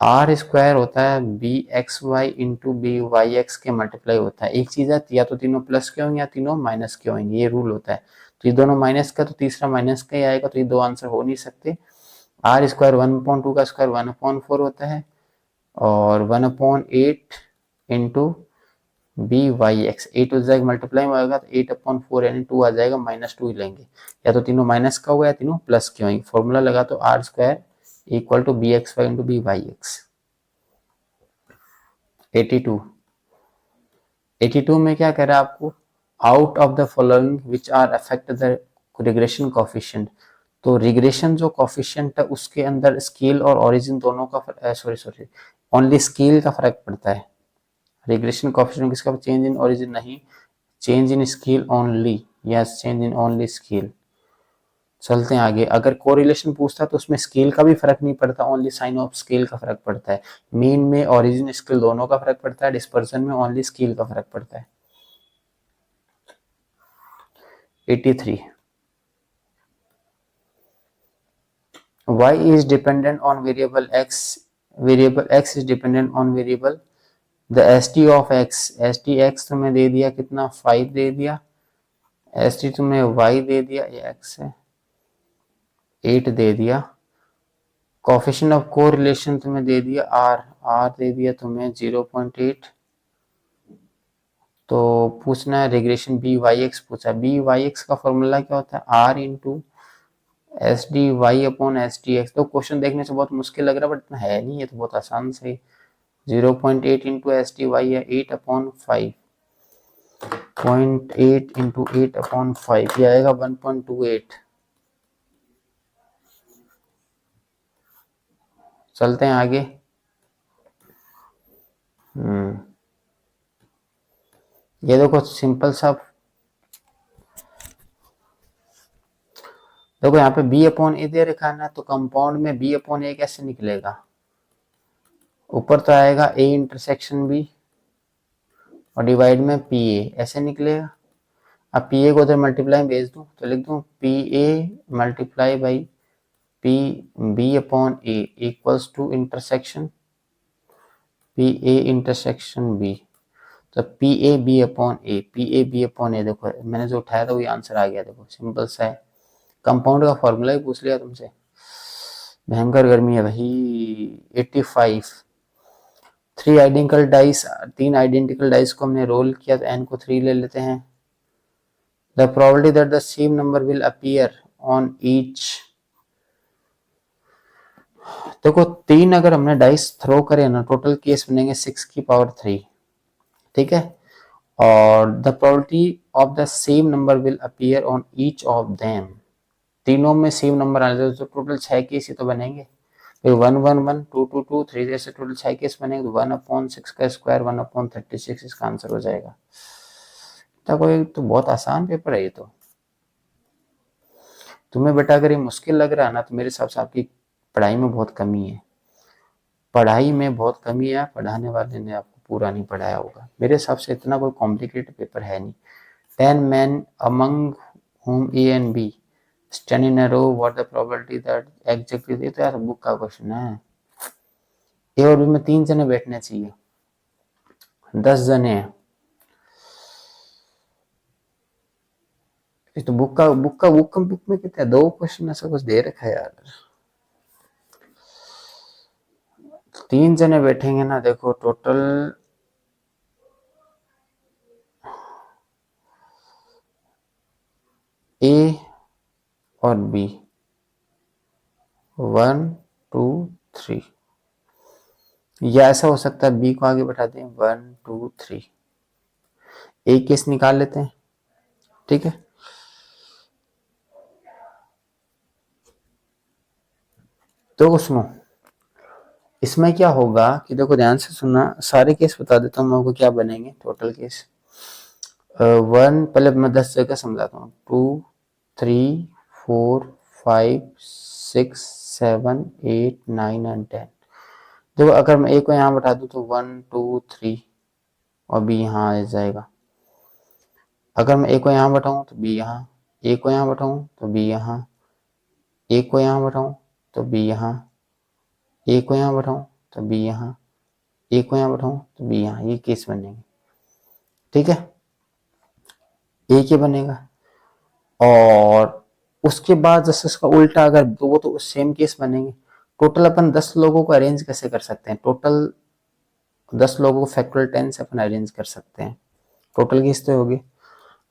आर स्क्वायर होता है B X Y into B Y X के मल्टीप्लाई होता है। एक चीज है या तो तीनों प्लस के होंगे या तीनों माइनस के होंगे, ये रूल होता है। तो ये दोनों माइनस का तो तीसरा माइनस का ही आएगा, तो ये दो आंसर हो नहीं सकते। आर स्क्वायर 1/2 का स्क्वायर 1/4 होता है, और 1/8 इंटू बी वाई एक्स, 8 हो जाएगा मल्टीप्लाई में होगा तो 8/4 यानी 2 आ जाएगा, -2 ही लेंगे। या तो तीनों माइनस का होगा या तीनों प्लस के होंगे। फॉर्मूला लगा तो R square equal to B X Y into B Y X. 82 में क्या कह रहा है आपको, out of the following which are affect the regression coefficient. तो रिग्रेशन जो कोफिशिएंट है उसके अंदर स्केल और ओरिजिन दोनों का सॉरी ओनली स्केल का फर्क पड़ता है। रिग्रेशन कोफिशिएंट किसका, चेंज इन ओरिजिन नहीं, change in scale only, yes change in only scale. चलते हैं आगे। अगर कोरिलेशन पूछता तो उसमें स्केल का भी फर्क नहीं पड़ता, ओनली साइन ऑफ स्केल का फर्क पड़ता है। मीन में ओरिजिन स्केल दोनों का फर्क पड़ता है, डिस्पर्सन में ओनली स्केल का फर्क पड़ता है। 83 y is dependent on variable x is dependent on variable the st of x, st तुम्हें दे दिया कितना 5 दे दिया, st तुम्हें y दे दिया, ये x है 8 दे दिया, कोफिशिएंट ऑफ कोरिलेशन तुम्हें दे दिया r दे दिया तुम्हें 0.8। तो पूछना है रिग्रेशन बी वाई एक्स पूछा, बी वाई एक्स का फॉर्मूला क्या होता है R into S D Y upon S D X. तो क्वेश्चन देखने से बहुत मुश्किल लग रहा है बट इतना है नहीं, ये तो बहुत आसान से 0.8 इंटू एस डी वाई है 8/5, 0.8 इंटू 8/5 ये आएगा 1.28। चलते हैं आगे। ये देखो सिंपल सा, देखो यहाँ पे बी अपॉन ए दे रखा है ना, तो कंपाउंड में बी अपॉन ए कैसे निकलेगा, ऊपर तो आएगा ए इंटरसेक्शन बी और डिवाइड में पी ए, ऐसे निकलेगा। अब पी ए को उधर मल्टीप्लाई में भेज दूं तो लिख दूं P A multiply by P B upon A equals to intersection P A intersection B. तो P A B upon A, P A B upon A, देखो मैंने जो उठाया था वही आंसर आ गया। देखो सिंपल सा है, कंपाउंड का फॉर्मूला ही पूछ लिया तुमसे, भयंकर गर्मी है भाई। 85 3 आइडेंटिकल डाइस, 3 आइडेंटिकल डाइस को हमने रोल किया तो n को 3 ले लेते हैं। The probability that the same number will appear on each, देखो 3 अगर हमने डाइस थ्रो करे ना टोटल केस बनेंगे 6 की पावर 3, ठीक है। और the probability of the same number will appear on each of them, तीनों में सेम नंबर आ जाए तो टोटल 6 केस ही तो बनेंगे। फिर 1 1 1 2 2 2 3 जैसे टोटल 6 केस बनेंगे, तो 1/6 का स्क्वायर 1/36 इसका आंसर हो जाएगा। तो कोई तो बहुत आसान पेपर है ये तो। तुम्हें बेटा अगर ये मुश्किल लग रहा है ना तो मेरे हिसाब से आपकी पढ़ाई में बहुत कमी है, पढ़ाई में बहुत कमी है, पढ़ाने वाले ने आपको पूरा नहीं पढ़ाया होगा। मेरे हिसाब से इतना कोई कॉम्प्लिकेटेड पेपर है नहीं। 10 men among whom A and B stand in a row, what the probability that exactly, ये तो यार बुक का क्वेश्चन है। ए और बी में 3 जने बैठने चाहिए, 10 जने हैं। तो बुक में कितने 2 क्वेश्चन ऐसा कुछ दे रखा है यार। 3 जने बैठेंगे ना, देखो टोटल ए और बी 1 2 3, या ऐसा हो सकता है बी को आगे बैठा दें 1 2 3, एक केस निकाल लेते हैं, ठीक है। तो सुनो, इसमें क्या होगा कि देखो ध्यान से सुनना, सारे केस बता देता हूँ मैं आपको क्या बनेंगे टोटल केस। 1, पहले मैं 10 जगह समझाता हूँ। 2, 3, 4, 5, 6, 7, 8, 9 एंड 10। देखो अगर मैं ए को यहाँ बैठा दूँ तो 1, 2, 3 और बी यहाँ आ जाएगा। अगर मैं ए को यहाँ बैठाऊँ तो बी यहाँ, ए को यहाँ बैठाऊँ तो बी यहाँ, ए को यहाँ बैठाऊँ तो बी यहाँ, ए को यहाँ बैठाऊँ तो बी यहाँ, ए को यहाँ बैठाऊँ तो बी यहाँ। ये केस बनेंगे, ठीक है, ए के बनेगा। और उसके बाद जैसे उसका उल्टा अगर दो तो सेम केस बनेंगे। टोटल अपन 10 लोगों को अरेंज कैसे कर सकते हैं, टोटल 10 लोगों को फैक्टोरियल 10 से अपन अरेंज कर सकते हैं। टोटल केस तो होगी।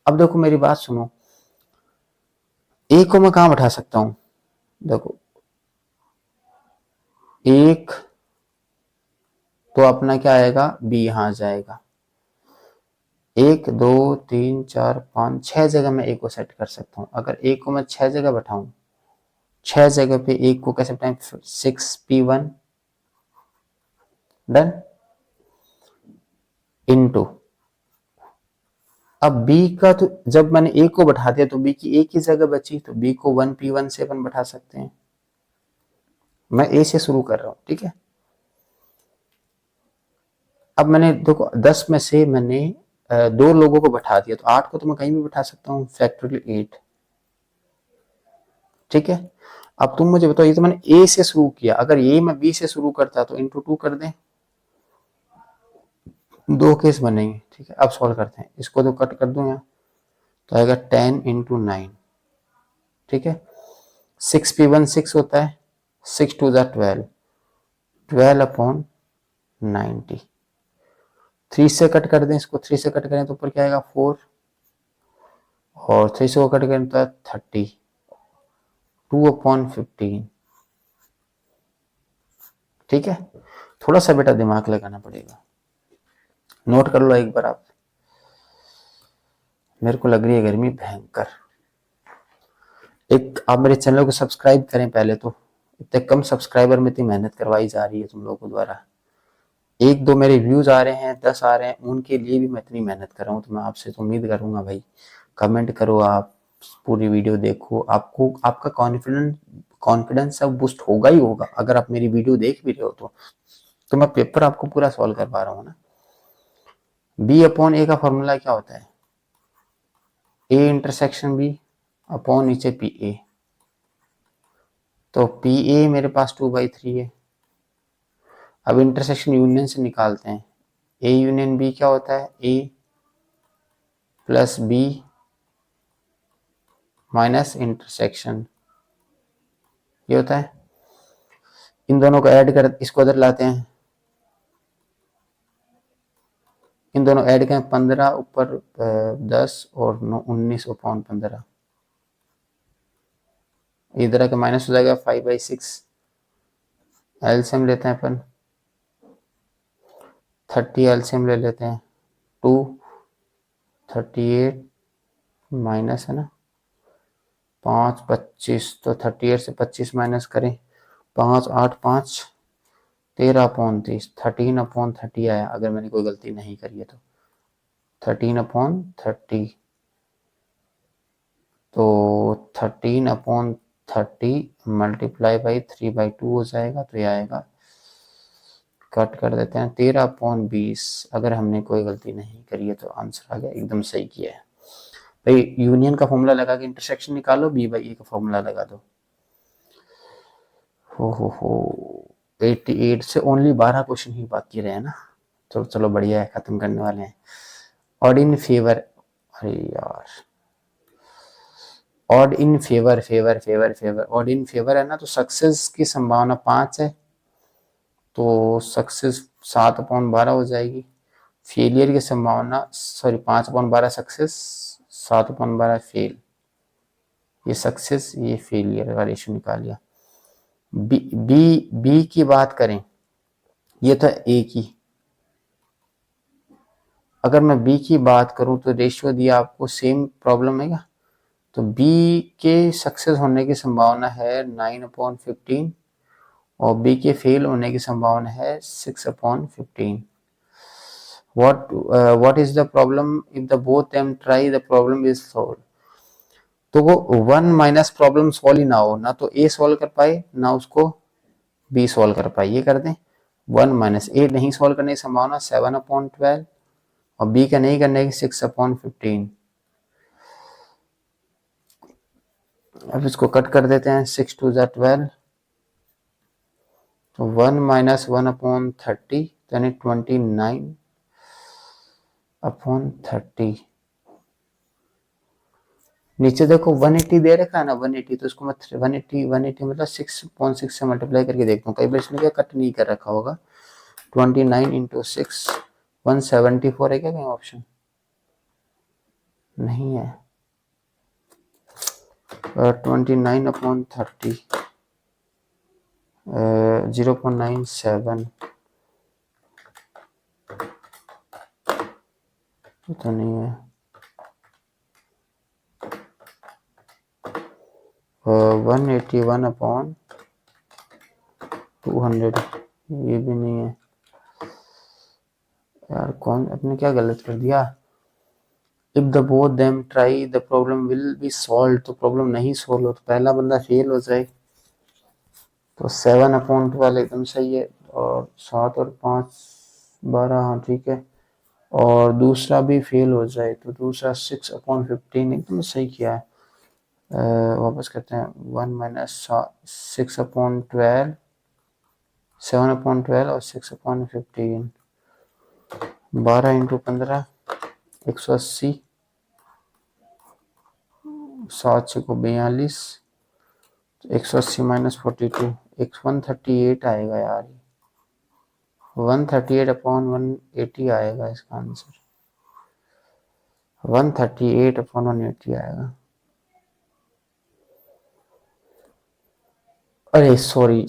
अब देखो मेरी बात सुनो, ए को मैं कहां बैठा सकता हूं, देखो एक तो अपना क्या आएगा, बी यहां जाएगा। 1, 2, 3, 4, 5, 6 जगह मैं ए को सेट कर सकता हूं। अगर ए को मैं 6 जगह बैठाऊं, 6 जगह पे ए को कैसे बैठाएं, 6p1 डन इनटू। अब बी का तो जब मैंने ए को बैठा दिया तो बी की एक ही जगह बची, तो बी को 1p1 से अपन बैठा सकते हैं। मैं ए से शुरू कर रहा हूं, ठीक है। अब मैंने देखो 10 में से मैंने 2 लोगों को बैठा दिया, तो 8 को तो मैं कहीं भी बैठा सकता हूँ, फैक्टोरियल 8, ठीक है। अब तुम मुझे बताओ, ये तो मैंने ए से शुरू किया, अगर ये मैं बी से शुरू करता तो इंटू 2 कर दें, 2 केस बनेंगे, ठीक है। अब सॉल्व करते हैं, इसको तो कट कर दूं यहाँ, तो आएगा 10 इंटू 9, ठीक है। 6p1 6 होता है, 6 2 12, 12 अपॉन 90। 3 से कट कर दें इसको, 3 से कट करें तो ऊपर क्या आएगा 4, और 3 से कट करें तो 30, 2 अपॉन 15, ठीक है। थोड़ा सा बेटा दिमाग लगाना पड़ेगा, नोट कर लो एक बार आप। मेरे को लग रही है गर्मी भयंकर। एक आप मेरे चैनल को सब्सक्राइब करें पहले तो, इतने कम सब्सक्राइबर में इतनी मेहनत करवाई जा रही है तुम लोगों द्वारा। 1-2 मेरे व्यूज आ रहे हैं, 10 आ रहे हैं, उनके लिए भी मैं इतनी मेहनत कर रहा हूँ। तो मैं आपसे तो उम्मीद करूंगा भाई, कमेंट करो, आप पूरी वीडियो देखो, आपको आपका कॉन्फिडेंस सब बूस्ट होगा ही होगा। अगर आप मेरी वीडियो देख भी रहे हो तो मैं पेपर आपको पूरा सॉल्व करवा रहा हूँ ना। बी अपॉन ए का फॉर्मूला क्या होता है, ए इंटरसेक्शन बी अपॉन नीचे पी ए। तो पी ए मेरे पास 2/3 है। अब इंटरसेक्शन यूनियन से निकालते हैं, ए यूनियन बी क्या होता है, ए प्लस बी माइनस इंटरसेक्शन, ये होता है। इन दोनों को ऐड कर, इसको इधर लाते हैं, इन दोनों ऐड करें, 15 ऊपर 10 और 19 अपॉन 15, इधर का माइनस हो जाएगा 5/6। एलसीएम लेते हैं अपन, 30 एलसीएम ले लेते हैं, 2 38 माइनस है ना 5 25, तो 38 से 25 माइनस करें, 5 8 5 13 अपॉन 30, 13 अपॉन 30 आया, अगर मैंने कोई गलती नहीं करी है तो 13 अपॉन 30, तो 13 अपॉन 30 मल्टीप्लाई बाई 3/2 हो जाएगा, तो ये आएगा, कट कर देते हैं, 13 अपॉन 20। अगर हमने कोई गलती नहीं करी है तो आंसर आ गया, एकदम सही किया है भाई। यूनियन का फॉर्मूला लगा के इंटरसेक्शन निकालो, b/a का फॉर्मूला लगा दो। हो 88 से ओनली 12 क्वेश्चन ही बाकी रहे ना, तो चलो बढ़िया है, खत्म करने वाले हैं। ऑड इन फेवर, अरे यार, odd in favour favour favour favour, odd in favour है ना, तो सक्सेस की संभावना 5 है, तो सक्सेस 7/12 हो जाएगी। फेलियर की संभावना, सॉरी 5/12 सक्सेस, 7/12 फेल, ये सक्सेस ये फेलियर का रेशियो निकाल लिया। बी की बात करें, ये तो ए की, अगर मैं बी की बात करूं तो रेशियो दिया आपको, सेम प्रॉब्लम है क्या, तो बी के सक्सेस होने की संभावना है 9/15 और बी के फेल होने की संभावना है 6/15। what is the problem if the both them try the problem is solved। तो वो 1 माइनस प्रॉब्लम सॉल्व ही ना हो, ना तो ए सॉल्व कर पाए ना उसको बी सॉल्व कर पाए, ये कर दें। 1 माइनस ए नहीं सॉल्व करने की संभावना 7/12 और बी का नहीं करने की 6/15। अब इसको कट कर देते हैं, 6 2 ज़ा 12, तो 1 माइनस 1/30 यानी 29/30। नीचे देखो 180 दे रखा है ना, 180, तो इसको मैं 180 मतलब 6.6 से मल्टीप्लाई करके देखता हूँ, कई बार इसने क्या कट नहीं कर रखा होगा। 29 इंटू 6 174 है क्या कहीं ऑप्शन? नहीं है। 29/30 0.97 तो नहीं है। 181/200 ये भी नहीं है यार, कौन अपने क्या गलत कर दिया। If the both them try the problem will be solve, तो प्रॉब्लम नहीं सॉल्व हो तो पहला बंदा फेल हो जाए, तो 7/12 एकदम सही है, और 7 और 5 12, हाँ ठीक है, और दूसरा भी फेल हो जाए तो दूसरा 6/15 एकदम सही किया है। वापस करते हैं, 1 माइनस 6/12 7/12 और 6/15 12 इंटू 15 180, 7 6 को 42, 180 माइनस 42 138 आएगा यार, 138/180 आएगा इसका आंसर, 138/180 आएगा। अरे सॉरी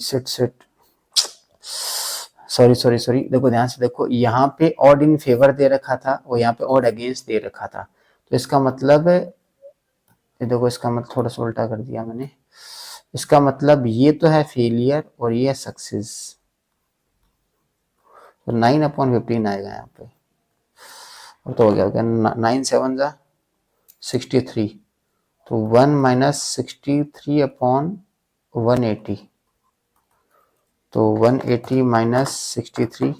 सॉरी, देखो ध्यान से देखो, यहाँ पे ऑड इन फेवर दे रखा था और यहाँ पे ऑड अगेंस्ट दे रखा था, तो इसका मतलब ये देखो, इसका मतलब थोड़ा सा उल्टा कर दिया मैंने, इसका मतलब ये तो है फेलियर और ये है सक्सेस, तो 9/15 आएगा यहाँ पे। अब तो हो गया 9 7 ज़ा 63, तो 1 माइनस 63/180, तो 180 माइनस 63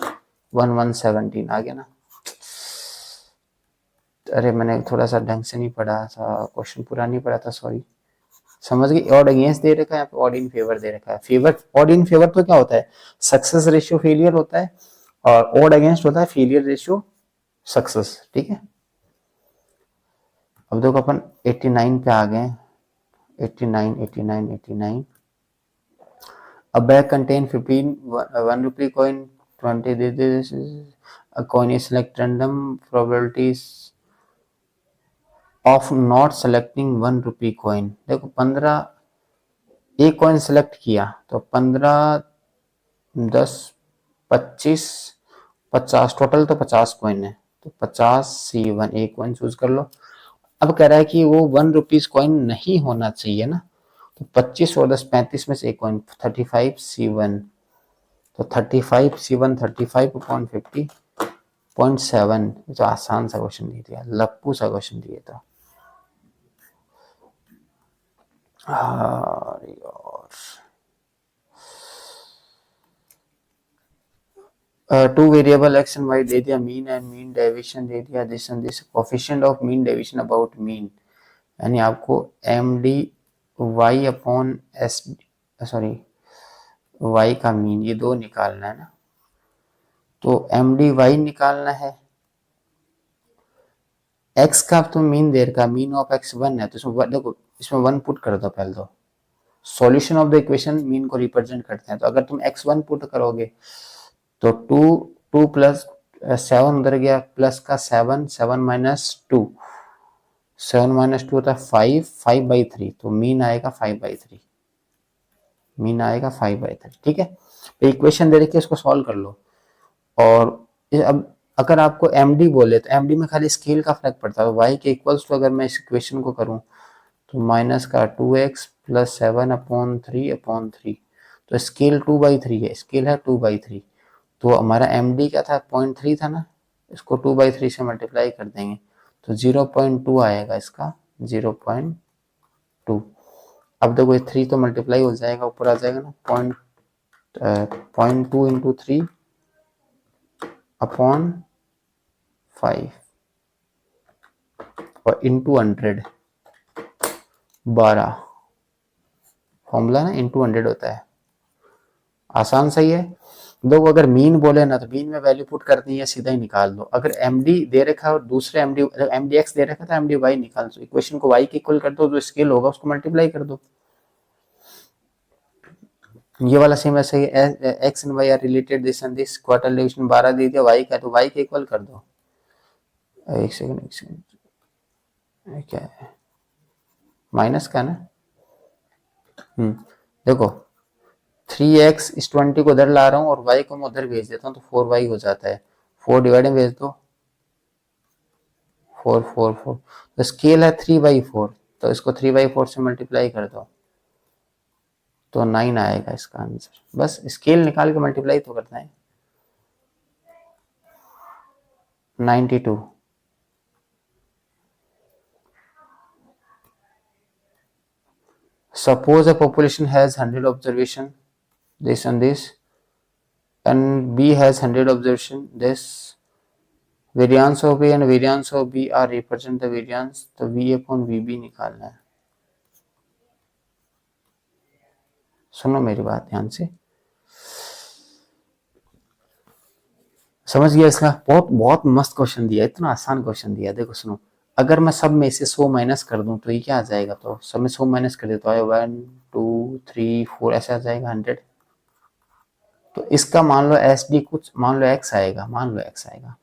117 आ गया ना। अरे मैंने थोड़ा सा ढंग से नहीं पढ़ा था, क्वेश्चन पूरा नहीं पढ़ा था, सॉरी। समझ गई, ऑड अगेंस्ट दे रखा है, ऑड इन फेवर दे रखा है। फेवर, ऑड इन फेवर तो क्या होता है, सक्सेस रेशियो फेलियर होता है, और ऑड अगेंस्ट होता है फेलियर रेशियो सक्सेस, ठीक है। अब देखो अपन 89 पे आ गए, 89। A bag contain 15 1 rupee coin, 20 this is a coin is select random probabilities of not selecting 1 rupee coin। देखो 15 एक कॉइन सेलेक्ट किया तो 15 10 25 50 टोटल, तो 50 कॉइन है, तो 50C1 एक कॉइन चूज कर लो। अब कह रहा है कि वो 1 रुपीज कॉइन नहीं होना चाहिए ना, तो 25 और 10 35 में से एक कॉइन 35C1, तो 35C1 35/50.7। तो आसान सा क्वेश्चन नहीं दिया, लप्पू सा क्वेश्चन दिया था। Two variable x and why they दिया, मीन एंड मीन डेविएशन दे दिया, this and this, coefficient of mean deviation about mean, यानी आपको MD/Y/S सॉरी y का मीन, ये दो निकालना है ना, तो MDY निकालना है, x का तो मीन दे रखा, मीन ऑफ x 1 है, तो इसमें देखो इसमें 1 पुट कर दो पहले, तो solution of the equation mean को रिप्रेजेंट करते हैं, तो अगर तुम x1 पुट करोगे तो 2 प्लस 7 उधर गया, प्लस का 7 माइनस 2 होता है 5/3, तो मीन आएगा 5/3, मीन आएगा 5/3, ठीक है। तो इक्वेशन दे रखी है, इसको सॉल्व कर लो। और अब अगर आपको MD बोले तो MD में खाली स्केल का फर्क पड़ता है, y के इक्वल्स टू अगर मैं इस इक्वेशन को करूं तो माइनस का 2x प्लस 7/3/3, तो स्केल 2/3 है, स्केल है 2/3, तो हमारा MD क्या था 0.3 था ना, इसको 2/3 से मल्टीप्लाई कर देंगे तो 0.2 आएगा इसका, 0.2। अब देखो ये 3 तो मल्टीप्लाई हो जाएगा, ऊपर आ जाएगा ना, 0.2 इंटू 3 अपॉन 5 और इंटू 100, 12 फॉर्मूला ना, इंटू 100 होता है। आसान सही है। देखो अगर मीन बोले ना तो मीन में वैल्यू पुट करनी है, सीधा ही निकाल दो। अगर MD दे रखा है और दूसरे MDX दे रखा था, MDY निकाल दो, इक्वेशन को Y के इक्वल कर दो, जो स्केल होगा उसको मल्टीप्लाई कर दो। ये वाला सेम ऐसे ही, X and Y are related, this and this, quarter division 12 दे दिया, Y का तो Y के इक्वल कर दो। एक सेकंड क्या है, माइनस का ना, देखो 3x इस 20 को उधर ला रहा हूँ और y को मैं उधर भेज देता हूँ तो 4y हो जाता है, 4 डिवाइड में भेज दो, 4 4 4, तो स्केल है 3/4, तो इसको 3/4 से मल्टीप्लाई कर दो तो 9 आएगा इसका आंसर। बस स्केल निकाल के मल्टीप्लाई तो करना है। 92। Suppose a population has 100 observation, this and this, and B has 100 observation, this variance of A and variance of B are represent the variance, तो V upon VB निकालना है। सुनो मेरी बात ध्यान से, समझ गया इसका? बहुत बहुत मस्त क्वेश्चन दिया, इतना आसान क्वेश्चन दिया। देखो सुनो, अगर मैं सब में से 100 माइनस कर दूं तो ये क्या आ जाएगा, तो सब में 100 माइनस कर दे तो आए 1 2 3 4 ऐसे आ जाएगा 100। तो इसका मान लो SD कुछ, मान लो x आएगा, मान लो x आएगा।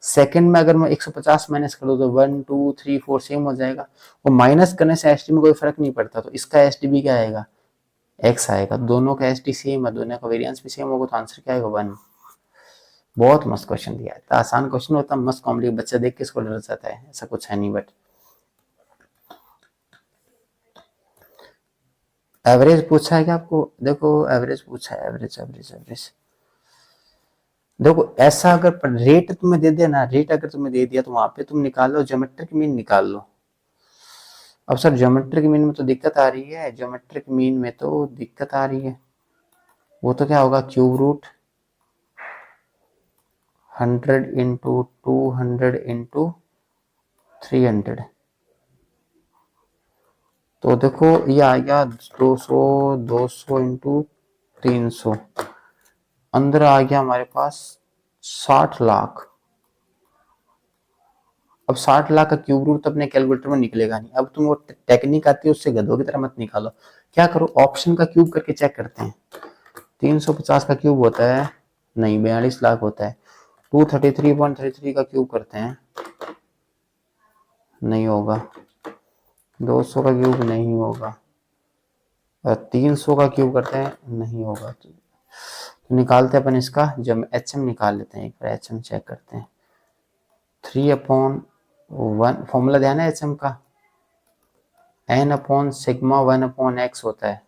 सेकंड में अगर मैं 150 माइनस कर दूं तो 1 2 3 4 सेम हो जाएगा। वो माइनस करने से SD में कोई फर्क नहीं पड़ता, तो इसका SD भी क्या आएगा, x आएगा। दोनों का SD सेम है, दोनों का वेरिएंस भी सेम होगा, तो आंसर क्या आएगा 1। बहुत मस्त क्वेश्चन दिया है, इतना आसान क्वेश्चन होता है, मस्त कॉमेडी, बच्चा देख के इसको डर जाता है, ऐसा कुछ है नहीं। बट एवरेज पूछा है क्या आपको? देखो एवरेज पूछा है, एवरेज एवरेज एवरेज। देखो ऐसा अगर रेट तुम्हें दे दिया ना, रेट अगर तुम्हें दे दिया तो वहां पे तुम निकालो, ज्योमेट्रिक मीन निकाल लो। अब सर ज्योमेट्रिक मीन में तो दिक्कत आ रही है, ज्योमेट्रिक मीन में तो दिक्कत आ रही है। वो तो क्या होगा, क्यूब रूट 100 इंटू 200 इंटू 300, तो देखो ये आ गया 200, 200 इंटू 300, अंदर आ गया हमारे पास 60 लाख। अब 60 लाख का क्यूब रूट तो अपने कैलकुलेटर में निकलेगा नहीं। अब तुम वो टेक्निक आती है उससे गधों की तरह मत निकालो। क्या करो, ऑप्शन का क्यूब करके चेक करते हैं। 350 का क्यूब होता है, नहीं 42 लाख होता है। 233.33 का क्यूब करते हैं, नहीं होगा। 200 का क्यूब नहीं होगा। 300 का क्यूब करते हैं, नहीं होगा। तो निकालते हैं अपन इसका, जब HM निकाल लेते हैं, एक बार HM चेक करते हैं। 3/1 फॉर्मूला ध्यान है HM का, n/सिग्मा 1/x होता है।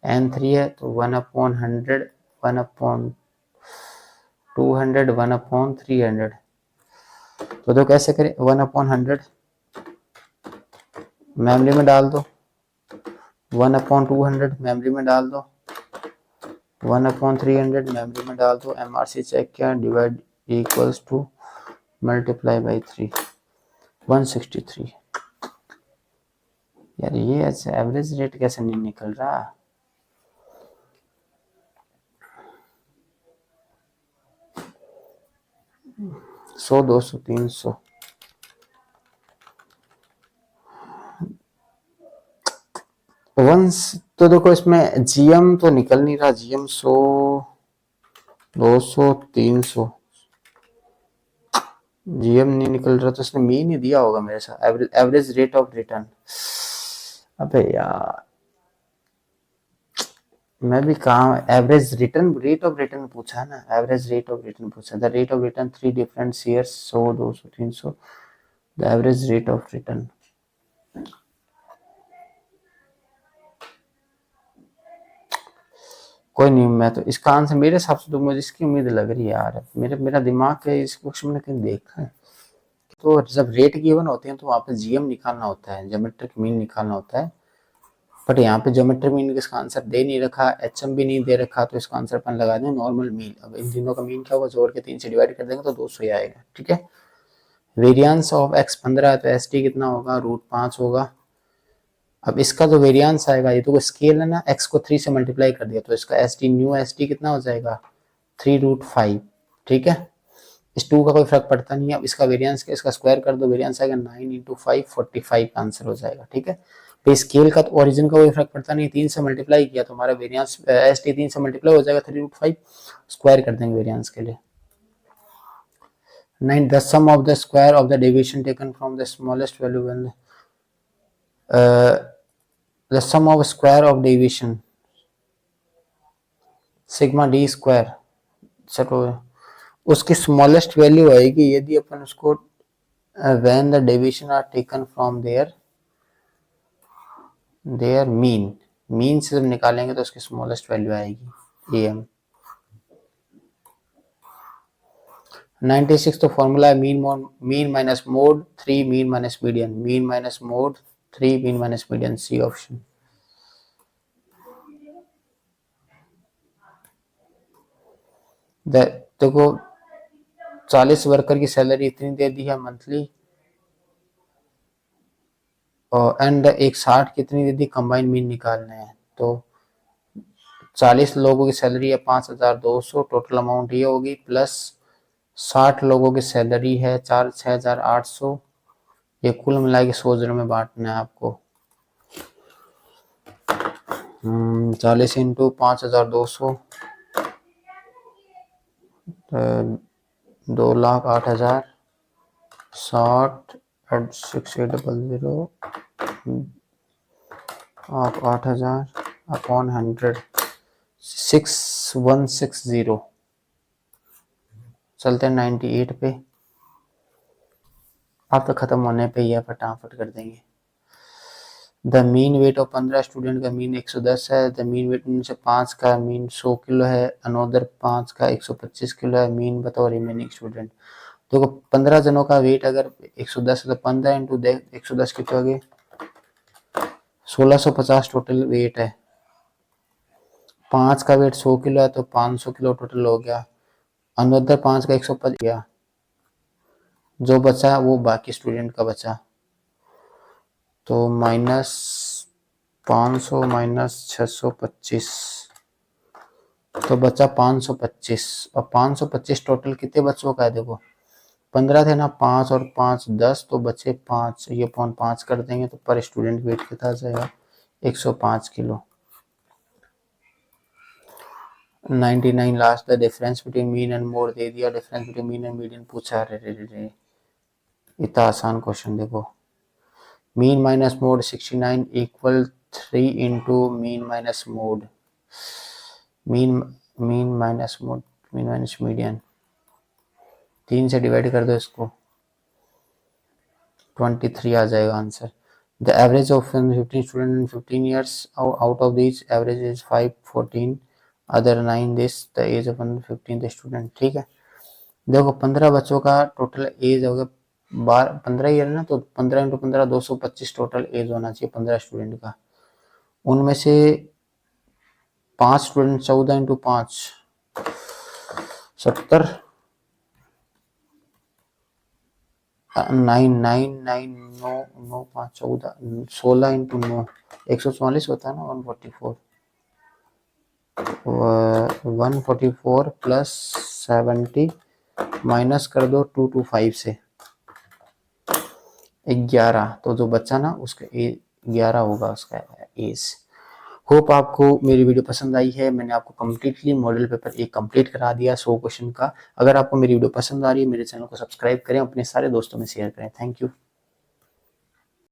n3 है तो 1/100, 1/200, 1/300। तो कैसे करें, 1/100 मेमोरी में डाल दो, 1/200 मेमोरी में डाल दो, 1/300 मेमोरी में डाल दो। MRC चेक किया, divide equals to multiply by 3, 163। यार ये ऐसे एवरेज रेट कैसे नहीं निकल रहा? सौ 200 300, वंस तो देखो इसमें GM तो निकल नहीं रहा, GM 100 200 300 GM नहीं निकल रहा, तो इसने मीन ही दिया होगा मेरे साथ, एवरेज रेट ऑफ रिटर्न। अबे यार मैं भी कहा, average return, rate of return पूछा ना, एवरेज रेट ऑफ रिटर्न पूछा। The rate of return 3 different shares 100 200 300, the average rate of return. कोई नहीं, मैं तो इसका आंसर मेरे हिसाब से तो मुझे इसकी उम्मीद लग रही है यार, मेरा दिमाग है इस क्वेश्चन मैंने कहीं देखा है। तो जब रेट गिवन होते हैं तो वहाँ पे जीएम निकालना होता है, ज्योमेट्रिक मीन निकालना होता है, बट यहाँ पे ज्योमेट्रिक मीन इसका आंसर दे नहीं रखा, एचएम भी नहीं दे रखा, तो इसका आंसर अपन लगा दें नॉर्मल मीन। अब इन तीनों का मीन क्या होगा, जोड़ के 3 से डिवाइड कर देंगे तो 200 ही आएगा, ठीक है। वेरिएंस ऑफ x 15 है तो एस टी कितना होगा, √5 होगा। अब इसका जो वेरिएंस आएगा, ये तो स्केल है ना, x को 3 से मल्टीप्लाई कर दिया तो इसका S T new S T कितना हो जाएगा 3√5, ठीक है। इस 2 का कोई फर्क पड़ता नहीं है। अब इसका वेरिएंस इसका स्क्वायर कर दो, वेरिएंस आएगा 9 × 5 45 आंसर हो जाएगा, ठीक है। तो स्केल का तो ओरिजिन का कोई फर्क पड़ता नहीं, 3 से मल्टीप्लाई किया तो हमारा वेरिएंस एस टी 3 से मल्टीप्लाई हो जाएगा 3√5, स्क्वायर कर देंगे वेरिएंस के लिए। 9 the sum of the square of the deviation taken from the smallest value when the sum of square of deviation sigma d square चलो उसकी स्मॉलेस्ट वैल्यू आएगी यदि अपन उसको when the deviation are taken from their mean से जब निकालेंगे तो उसकी स्मॉलेस्ट वैल्यू आएगी am। 96 तो फॉर्मूला है mean minus mode 3 mean minus median, mean minus mode 3 mean minus median, C option. देखो 40 वर्कर की सैलरी इतनी दे दी है मंथली, और एंड एक 60 कितनी दे दी, कंबाइन मीन निकालना है। तो 40 लोगों की सैलरी है 5200, टोटल अमाउंट ये होगी, प्लस 60 लोगों की सैलरी है 6800, ये कुल मिला के 100 में बांटना है आपको। 40 × 5200 2,08,000, 60 6800 आप 8,000 अपॉन 100 6160। चलते हैं 98 पे, आप तो खत्म होने पे ही है, फटाफट कर देंगे। The mean weight of 15 student का मीन 110 है, द मीन वेट में से 5 का मीन 100 किलो है, अनोदर 5 का 125 किलो है, मीन बताओ रिमेनिंग स्टूडेंट। तो 15 जनों का वेट अगर 110 है तो 15 इंटू 110 कितने हो गए, 1650 टोटल वेट है। 5 का वेट 100 किलो है तो 500 किलो टोटल हो गया, अनोदर 5 का 125 गया, जो बचा वो बाकी स्टूडेंट का बचा, तो -500 - 625 तो बचा 525, और 525 टोटल कितने बच्चों का है, देखो 15 थे ना, 5 और 5 10, तो बचे 5, ये पॉइंट 5 कर देंगे तो पर स्टूडेंट वेट कितना आ जाएगा 105 kilo. 99 last, the difference between mean and mode दे दिया, difference between mean and median पूछा, रे इतना आसान क्वेश्चन। देखो mean minus mode 69 equal 3 into mean minus mode, mean minus mode mean minus median, 3 से डिवाइड कर दो इसको, 23 आ जाएगा answer. The average of 15 student in 15 years, out of this average is 5 14 other 9 this the age of 15 student, ठीक है। देखो 15 बच्चों का टोटल एज हो गया 15 ईयर ना, तो 15 × 15 225 टोटल एज होना चाहिए 15 स्टूडेंट का। उनमें से 5 स्टूडेंट 14 × 5 70, 9 9 9 9 9 5 14 16 × 9 144 होता है ना, 144 प्लस 70 माइनस कर दो 225 से 11, तो जो बच्चा ना उसका 11 होगा उसका एज। होप आपको मेरी वीडियो पसंद आई है, मैंने आपको कम्प्लीटली मॉडल पेपर एक कंप्लीट करा दिया 100 क्वेश्चन का। अगर आपको मेरी वीडियो पसंद आ रही है, मेरे चैनल को सब्सक्राइब करें, अपने सारे दोस्तों में शेयर करें। Thank you.